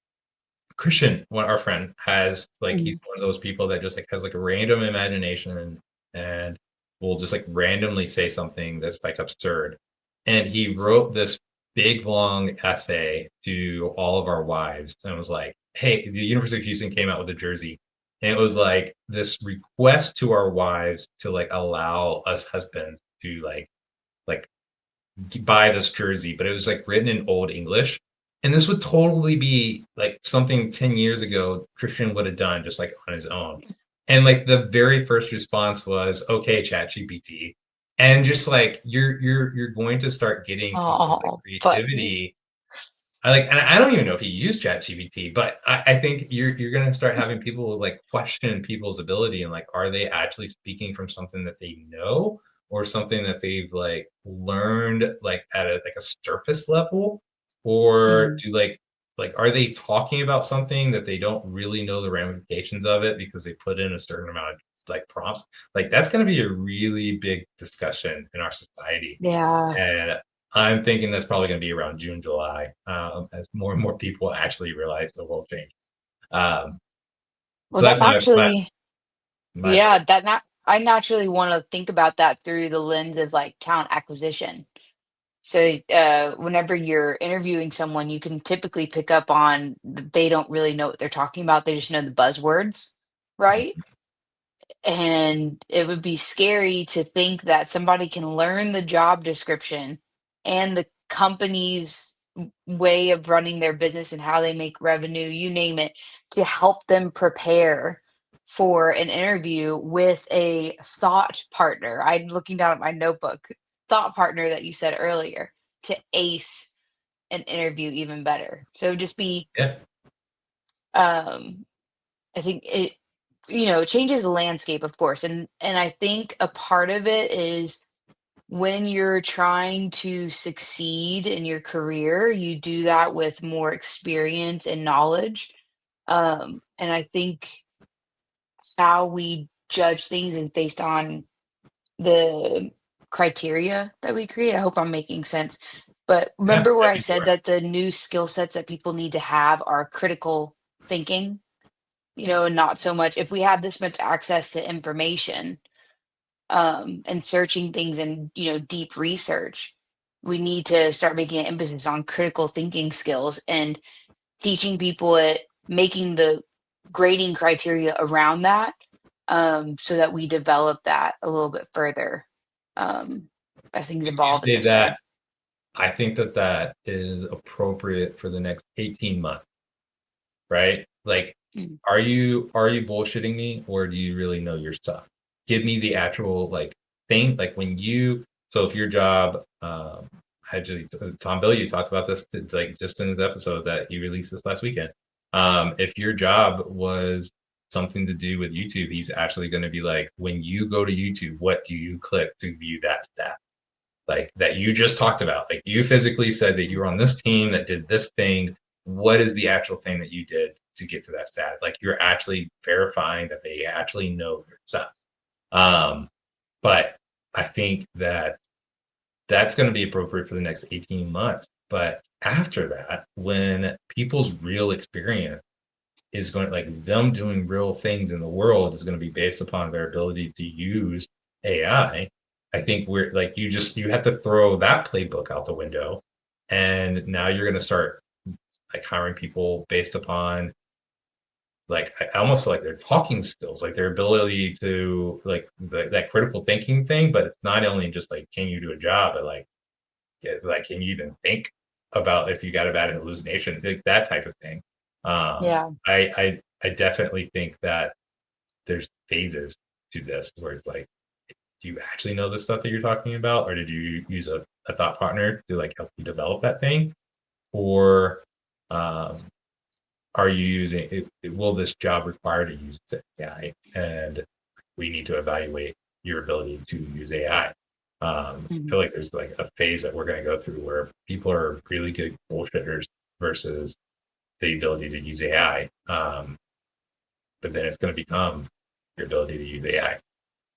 Christian, our friend, has like he's mm, one of those people that just like has like a random imagination and will just like randomly say something that's like absurd. And he wrote this big long essay to all of our wives and was like, "Hey, the University of Houston came out with a jersey, and it was like this request to our wives to like allow us husbands to like buy this jersey, but it was like written in old English. And this would totally be like something 10 years ago Christian would have done just like on his own. And like the very first response was, okay, chat GPT. And just like you're going to start getting people's like oh, buddy. creativity. And I don't even know if he used chat GPT, but I think you're gonna start having people like question people's ability and like are they actually speaking from something that they know or something that they've like learned like at a surface level or Mm, do like like, are they talking about something that they don't really know the ramifications of it because they put in a certain amount of like prompts? Like that's going to be a really big discussion in our society, Yeah. and I'm thinking that's probably going to be around June, July, as more and more people actually realize the world change. Um, Well, so that's that's my actually, my yeah, take. that not I naturally want to think about that through the lens of like talent acquisition. So, whenever you're interviewing someone, you can typically pick up on they don't really know what they're talking about. They just know the buzzwords, right? And it would be scary to think that somebody can learn the job description and the company's way of running their business and how they make revenue, you name it, to help them prepare for an interview with a thought partner. I'm looking down at my notebook, thought partner that you said earlier, to ace an interview even better. So just be Yeah, um I think it, it changes the landscape, of course, and I think a part of it is when you're trying to succeed in your career, you do that with more experience and knowledge. And I think how we judge things is based on the criteria that we create. I hope I'm making sense. But yeah, remember where I I think you said are. that the new skill sets that people need to have are critical thinking? And not so much if we have this much access to information, and searching things and, deep research, we need to start making an emphasis on critical thinking skills and teaching people it, making the grading criteria around that, so that we develop that a little bit further, as things You evolve in say this way. that. I think that that is appropriate for the next 18 months, right? Like, Mm. are you bullshitting me or do you really know your stuff? Give me the actual like thing. Like when you so if your job actually Tom Bill, you talked about this it's like just in his episode that he released this last weekend. If your job was something to do with YouTube, he's actually going to be like, when you go to YouTube, what do you click to view that stat? Like that you just talked about. Like you physically said that you were on this team that did this thing. What is the actual thing that you did to get to that stat? Like you're actually verifying that they actually know your stuff. Um, but I think that that's going to be appropriate for the next 18 months. But after that, when people's real experience is going like them doing real things in the world is going to be based upon their ability to use AI. I think we're like you have to throw that playbook out the window, and now you're going to start like hiring people based upon like I almost feel like their talking skills, like their ability to like that critical thinking thing. But it's not only just like can you do a job, but like can you even think about if you got a bad hallucination, like that type of thing. Yeah. I definitely think that there's phases to this where it's like, do you actually know the stuff that you're talking about, or did you use a thought partner to like help you develop that thing, or um, are you using will this job require to use AI, and we need to evaluate your ability to use AI. I Mhm. feel like there's like a phase that we're going to go through where people are really good bullshitters versus the ability to use AI. But then it's going to become your ability to use AI.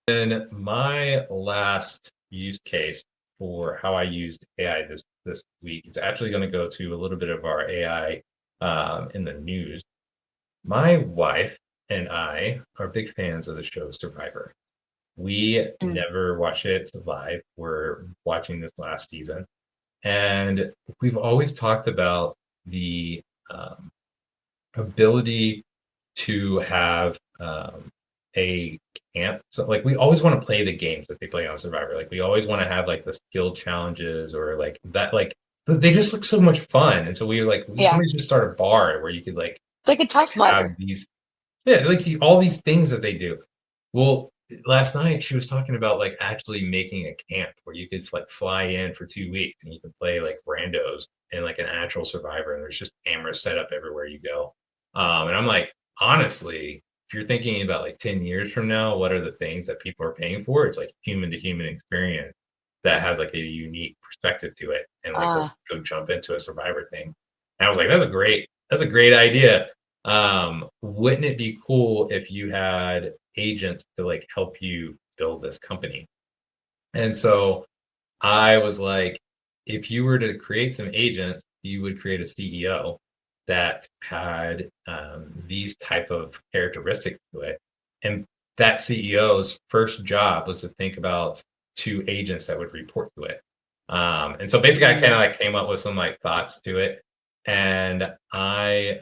And my last use case for how I used AI this week is actually going to go to a little bit of our AI in the news. My wife and I are big fans of the show Survivor. We Mm. never watch it live. We're watching this last season, and we've always talked about the um, ability to have a camp. So like we always want to play the games that they play on Survivor. Like we always want to have like the skill challenges or like that. Like they just look so much fun. And so Yeah. somebody just start a bar where you could It's like a like tough have mudder. these yeah like all these things that they do. Well, last night she was talking about like actually making a camp where you could like fly in for 2 weeks and you can play like randos and like an actual survivor and there's just cameras set up everywhere you go. And I'm like, honestly, if you're thinking about like 10 years from now, what are the things that people are paying for? It's like human to human experience that has like a unique perspective to it. And like let's Uh, go jump into a survivor thing. And I was like, that's a great idea. Wouldn't it be cool if you had agents to like help you build this company? And so I was like, if you were to create some agents, you would create a CEO that had these type of characteristics to it. And that CEO's first job was to think about two agents that would report to it. And so basically, I kind of like came up with some like thoughts to it. And I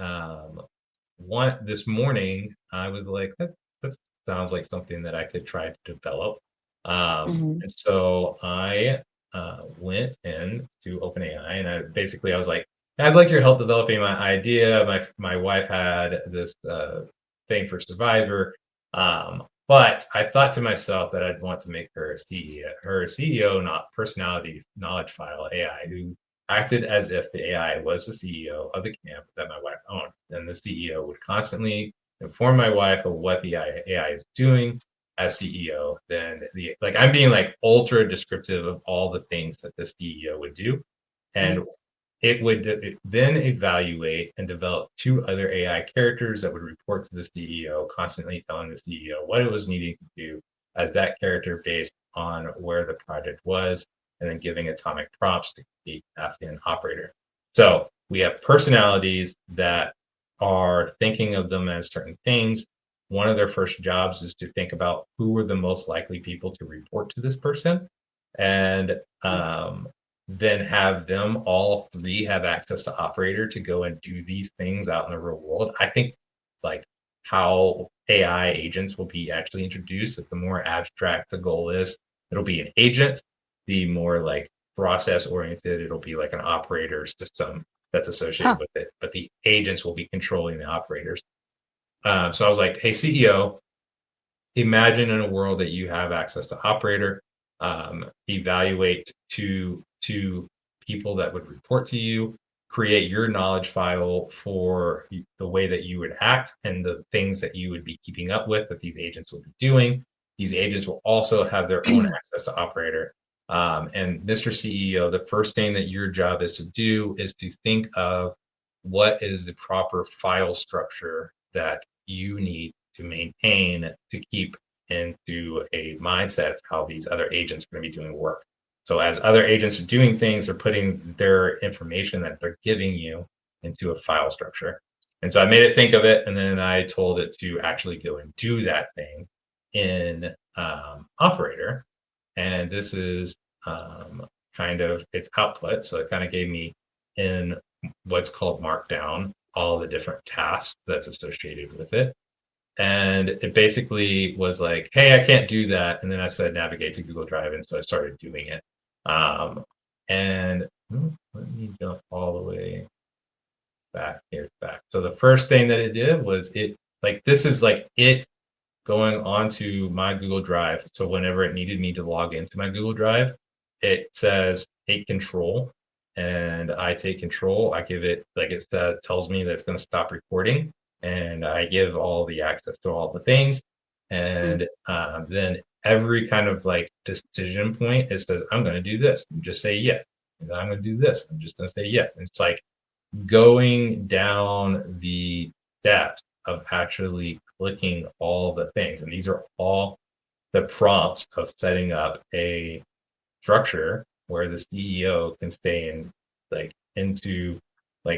this morning, I was like, that sounds like something that I could try to develop. Mhm. And so I went in to OpenAI, and I was like, I'd like your help developing my idea. My wife had this thing for Survivor, but I thought to myself that I'd want to make her a CEO, not personality knowledge file AI, who acted as if the AI was the CEO of the camp that my wife owned. And the CEO would constantly inform my wife of what the AI is doing as CEO. Then I'm being like ultra descriptive of all the things that the CEO would do. And it would then evaluate and develop two other AI characters that would report to the CEO, constantly telling the CEO what it was needing to do as that character based on where the project was, and then giving atomic prompts to be asking an operator. So we have personalities that are thinking of them as certain things. One of their first jobs is to think about who were the most likely people to report to this person. And then have them all three have access to operator to go and do these things out in the real world. I think like how AI agents will be actually introduced, if the more abstract the goal is, it'll be an agent. The more like process oriented, it'll be like an operator system that's associated with it. But the agents will be controlling the operators. So I was like, hey, CEO, imagine in a world that you have access to operator, evaluate two people that would report to you, create your knowledge file for the way that you would act and the things that you would be keeping up with that these agents will be doing. These agents will also have their own access to operator. And Mr. CEO, the first thing that your job is to do is to think of what is the proper file structure that you need to maintain to keep into a mindset of how these other agents are going to be doing work. So as other agents are doing things, they're putting their information that they're giving you into a file structure. And so I made it think of it, and then I told it to actually go and do that thing in Operator. And this is kind of its output. So it kind of gave me in what's called Markdown all the different tasks that's associated with it. And it basically was like, hey, I can't do that. And then I said, navigate to Google Drive. And so I started doing it. And let me jump all the way back here. So the first thing that it did was this is like it going onto my Google Drive. So whenever it needed me to log into my Google Drive, it says take control. And I take control. I give it, like it tells me that it's going to stop recording. And I give all the access to all the things. And then every kind of like decision point, it says, I'm going to do this. You just say yes. And I'm going to do this. I'm just going to say yes. And it's like going down the steps of actually clicking all the things. And these are all the prompts of setting up a structure where the CEO can stay in into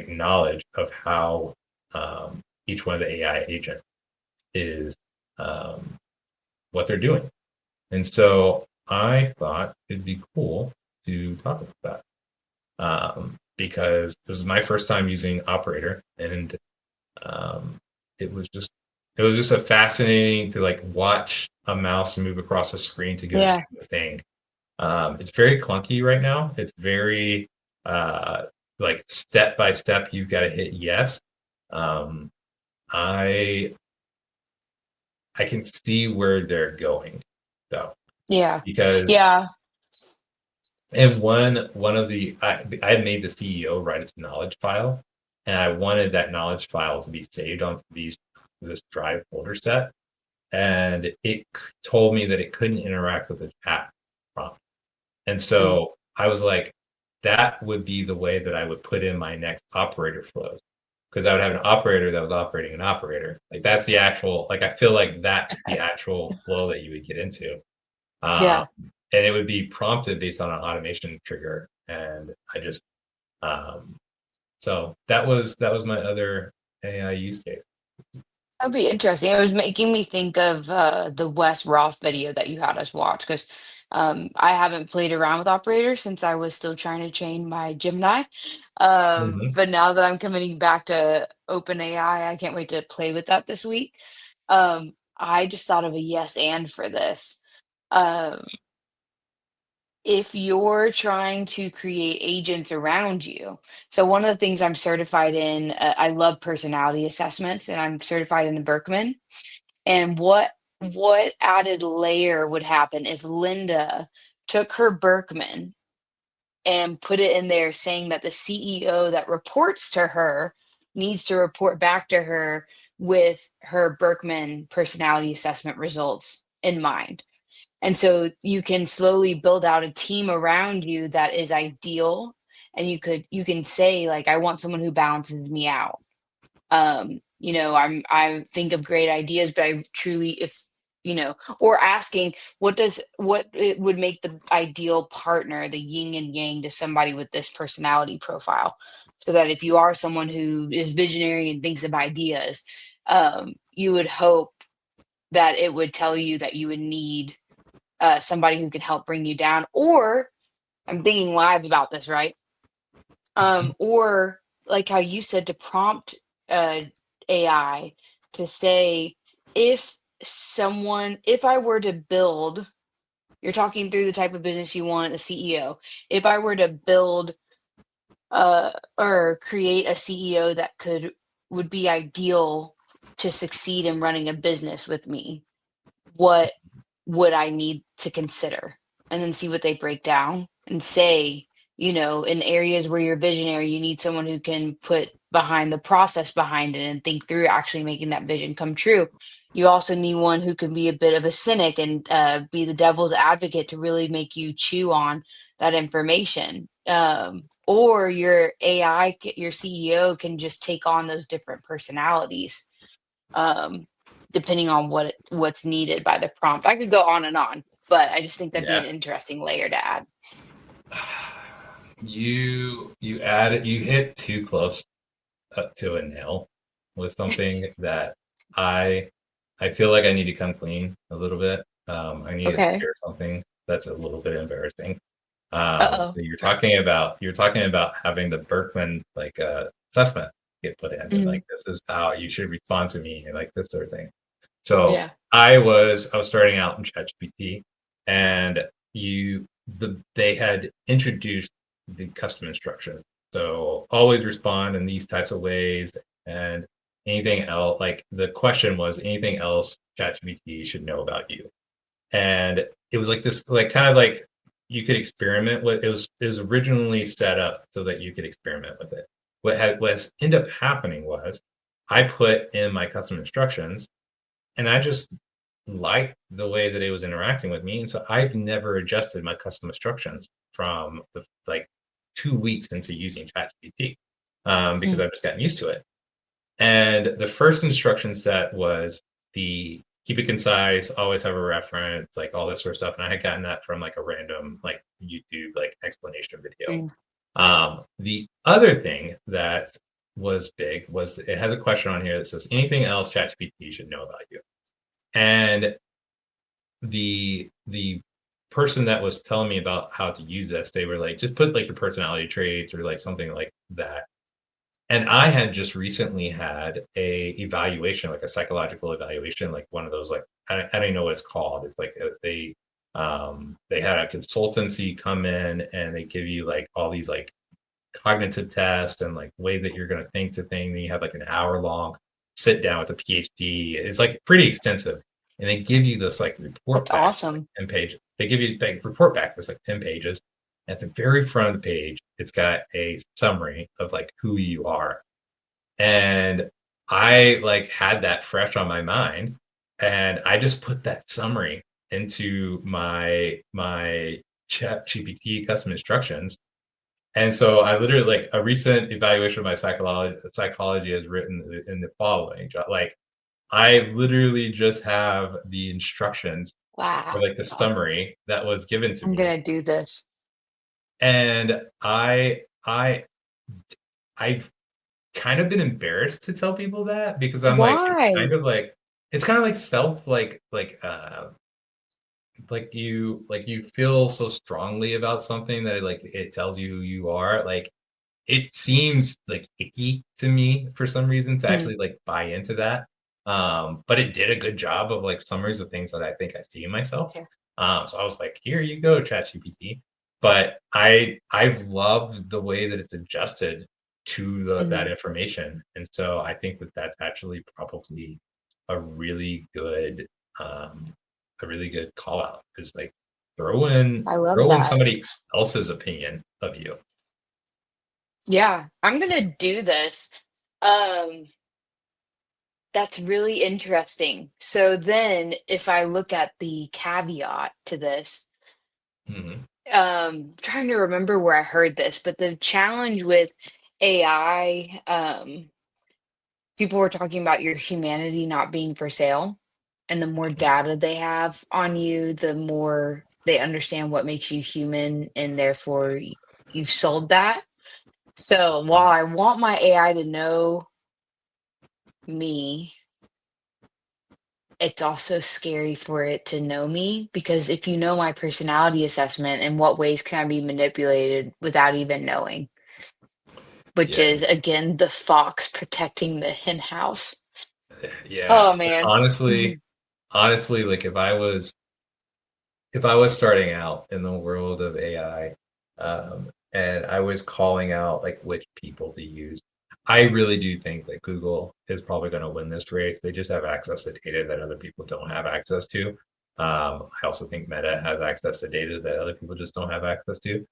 knowledge of how each one of the AI agent is what they're doing. And so I thought it'd be cool to talk about that because this is my first time using Operator, and it was just a fascinating to watch a mouse move across the screen to go do the thing. It's very clunky right now. It's very step by step. You've got to hit yes. I can see where they're going though. Yeah. Because Yeah. and one of the I had made the CEO write its knowledge file, and I wanted that knowledge file to be saved on this drive folder set, and it told me that it couldn't interact with the chat prompt. And so I was like, that would be the way that I would put in my next operator flows, because I would have an operator that was operating an operator. Like that's the actual, like I feel like that's the actual flow that you would get into. Yeah. And it would be prompted based on an automation trigger. And I just, so that was my other AI use case. That'd be interesting. It was making me think of the Wes Roth video that you had us watch because I haven't played around with operators since I was still trying to train my Gemini. Mhm. But now that I'm coming back to OpenAI, I can't wait to play with that this week. I just thought of a yes and for this. Um, if you're trying to create agents around you. So one of the things I'm certified in, I love personality assessments, and I'm certified in the Berkman. And what added layer would happen if Linda took her Berkman and put it in there saying that the CEO that reports to her needs to report back to her with her Berkman personality assessment results in mind. And so you can slowly build out a team around you that is ideal. And you can say, like, I want someone who balances me out. I think of great ideas, but I truly, if or asking what it would make the ideal partner, the yin and yang to somebody with this personality profile. So that if you are someone who is visionary and thinks of ideas, you would hope that it would tell you that you would need somebody who can help bring you down. Or I'm thinking live about this, right? Or like how you said, to prompt uh, AI to say, if if I were to build, you're talking through the type of business you want, a CEO. If I were to build or create a CEO that would be ideal to succeed in running a business with me, what would I need to consider? And then see what they break down and say, in areas where you're visionary, you need someone who can put behind the process behind it and think through actually making that vision come true. You also need one who can be a bit of a cynic and be the devil's advocate to really make you chew on that information. Or your AI, your CEO can just take on those different personalities. Um, Depending on what's needed by the prompt. I could go on, but I just think that'd be Yeah. an interesting layer to add. You hit too close to a nail with something that I feel like I need to come clean a little bit. I need to Okay. share something that's a little bit embarrassing. So Uh-oh. you're talking about having the Berkman assessment get put in, and Mhm. like this is how you should respond to me, and like this sort of thing. So Yeah. I was starting out in ChatGPT, and they had introduced the custom instruction. So always respond in these types of ways, and anything else, like the question was anything else ChatGPT should know about you. And it was like this, like kind of like you could experiment with it was originally set up so that you could experiment with it. What ended up happening was I put in my custom instructions, and I just liked the way that it was interacting with me. And so I've never adjusted my custom instructions from the like 2 weeks into using ChatGPT, because Mm. I've just gotten used to it. And the first instruction set was the keep it concise, always have a reference, like all this sort of stuff. And I had gotten that from like a random like YouTube like explanation video. Mm. The other thing that was big was it has a question on here that says anything else ChatGPT should know about you. And the person that was telling me about how to use this, they were like, just put like your personality traits or like something like that. And I had just recently had a evaluation, like a psychological evaluation, like one of those, like I don't even know what it's called. It's like they had a consultancy come in and they give you like all these like cognitive tests and like way that you're going to think to thing. Then you have like an hour long sit down with a PhD. It's like pretty extensive, and they give you this like report That's back, like awesome. 10 pages. They give you like report back that's like 10 pages. At the very front of the page, it's got a summary of like who you are, and I like had that fresh on my mind, and I just put that summary into my chat GPT custom instructions, And so I literally, like, a recent evaluation of my psychology has written in the following, like, I literally just have the instructions or Wow. like the summary that was given to I'm me. gonna do this. And I've kind of been embarrassed to tell people that because I'm like, it's kind Why? of like, it's kind of like self, like you feel so strongly about something that like it tells you who you are. Like it seems like icky to me for some reason to Mm, actually like buy into that. But it did a good job of like summaries of things that I think I see in myself. yeah. So I was like, here you go, ChatGPT. But I've loved the way that it's adjusted to that Mhm. information. And so I think that that's actually probably a really good um a really good call out is like throw in I love throw in that. somebody else's opinion of you. Yeah, I'm gonna do this. Um, that's really interesting. So then if I look at the caveat to this, Mhm. trying to remember where I heard this, but the challenge with AI, people were talking about your humanity not being for sale. And the more data they have on you, the more they understand what makes you human, and therefore you've sold that. So while I want my AI to know me, it's also scary for it to know me because if you know my personality assessment, in what ways can I be manipulated without even knowing? Which Yeah, is again the fox protecting the hen house. yeah. Oh man. Honestly, Mhm. honestly, like if I was starting out in the world of AI, and I was calling out like which people to use, I really do think that Google is probably going to win this race. They just have access to data that other people don't have access to. I also think Meta has access to data that other people just don't have access to.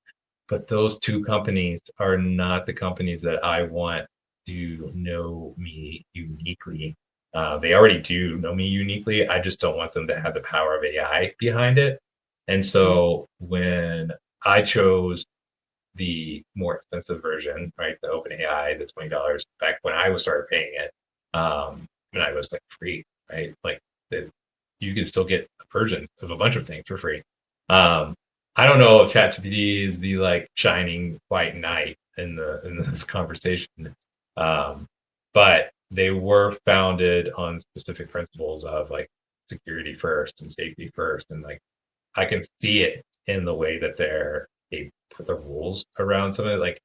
But those two companies are not the companies that I want to know me uniquely. They already do know me uniquely. I just don't want them to have the power of AI behind it. And Mhm. so when I chose the more expensive version, right, the OpenAI, the $20 back when I was started paying it, when I was like free, right, like you can still get versions of a bunch of things for free. Um, I don't know if ChatGPT is the like shining white knight in this conversation, um, but they were founded on specific principles of like security first and safety first, and like I can see it in the way that they put the rules around some of it. Like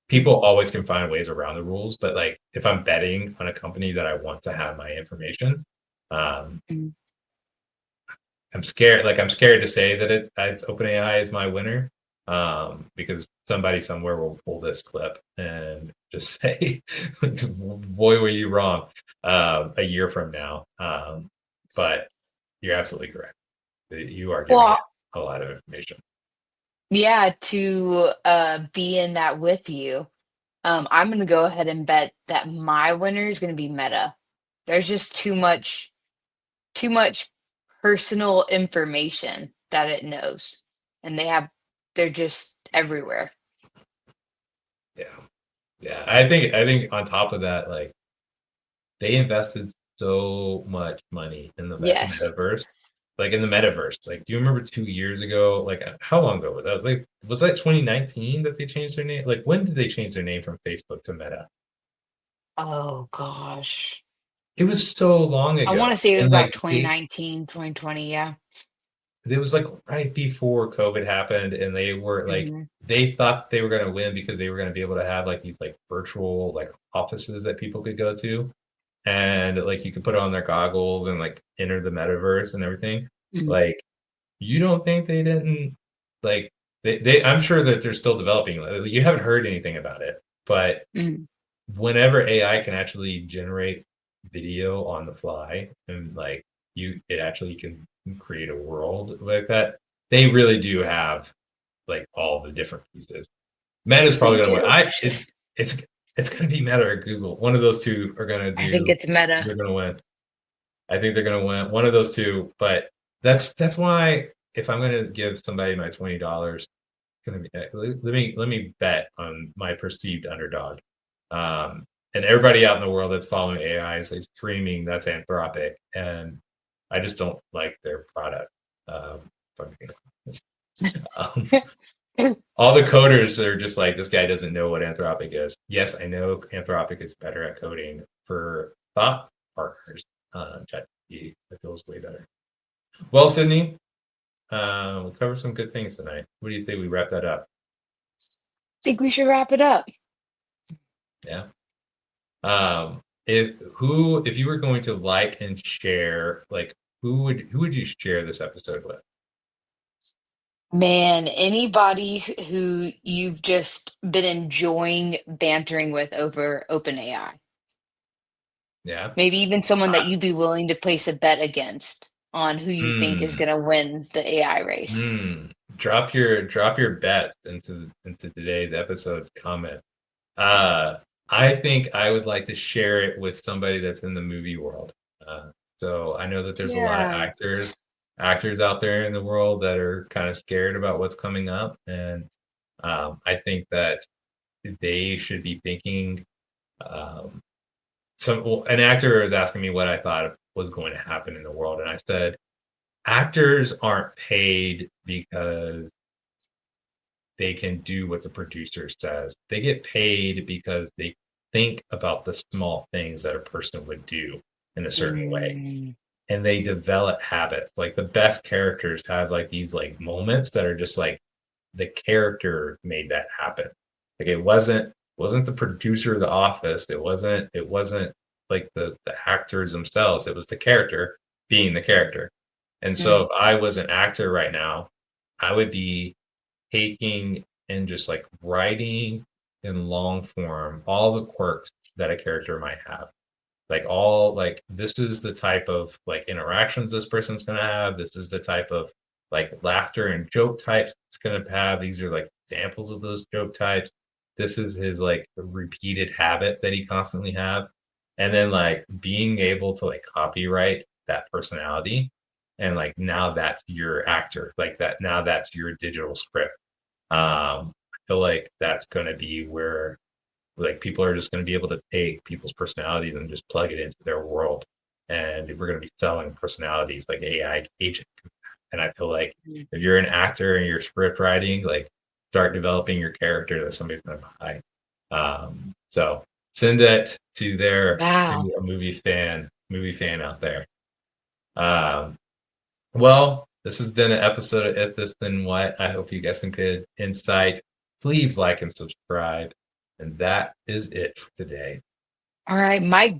people always can find ways around the rules, but like if I'm betting on a company that I want to have my information, um, Mhm. I'm scared. Like I'm scared to say that it's OpenAI is my winner, because somebody somewhere will pull this clip and just say, "Boy, were you wrong," a year from now. But you're absolutely correct. You are giving it Well, a lot of information. yeah, to be in that with you. I'm gonna go ahead and bet that my winner is gonna be Meta. There's just too much personal information that it knows, and they're just everywhere. Yeah, yeah. I think on top of that, like they invested so much money in the Yes. metaverse. Like in the metaverse, like do you remember 2 years ago? Like how long ago was that? Was that 2019 that they changed their name? Like when did they change their name from Facebook to Meta? Oh gosh. It was so long I ago, want to say it was and about like 2019, 2020. Yeah. it was like right before COVID happened, and they were like Hmm. they thought they were going to win because they were going to be able to have like these like virtual like offices that people could go to, and like you could put on their goggles and like enter the metaverse and everything. Hmm. Like you don't think they didn't like I'm sure that they're still developing. Like, you haven't heard anything about it, but Hmm. whenever AI can actually generate video on the fly and like it actually can create a world like that, they really do have like all the different pieces. Meta's They probably gonna win. do. It's just, It's it's gonna be Meta or Google. One of those two are gonna I think do. it's Meta. They're gonna win. I think they're gonna win one of those two. But that's why if I'm gonna give somebody my $20, gonna be. Let me bet on my perceived underdog. And everybody out in the world that's following AI is like screaming that's Anthropic, and I just don't like their product. If I'm being honest. All the coders are just like, this guy doesn't know what Anthropic is. Yes, I know Anthropic is better at coding for thought partners. ChatGPT, it feels way better. Well, Cydney, we covered some good things tonight. What do you think we wrap that up? Think we should wrap it up. Yeah. If you were going to like and share, like who would you share this episode with? Man, anybody who you've just been enjoying bantering with over OpenAI. Yeah. Maybe even someone that you'd be willing to place a bet against on who you think is going to win the AI race. Drop your bets into today's episode comment. I think I would like to share it with somebody that's in the movie world. So I know that there's a lot of actors out there in the world that are kind of scared about what's coming up, and I think that they should be thinking. An actor was asking me what I thought was going to happen in the world, and I said, actors aren't paid because they can do what the producer says. They get paid because they think about the small things that a person would do in a certain way, and they develop habits. Like the best characters have like these like moments that are just like the character made that happen. Like it wasn't the producer of The Office. It wasn't like the actors themselves. It was the character being the character. And so if I was an actor right now, I would be taking and just like writing in long form all the quirks that a character might have. Like this is the type of like interactions this person's gonna have. This is the type of like laughter and joke types it's gonna have. These are like examples of those joke types. This is his like repeated habit that he constantly have. And then like being able to like copyright that personality, and like now that's your actor, like that now that's your digital script. I feel like that's going to be where like people are just going to be able to take people's personalities and just plug it into their world, and we're going to be selling personalities like AI agent. And I feel like if you're an actor and you're script writing, like start developing your character that somebody's going to buy. So send it to a movie fan out there. Well, this has been an episode of If This Then What. I hope you got some good insight. Please like and subscribe. And that is it for today. All right, Mike.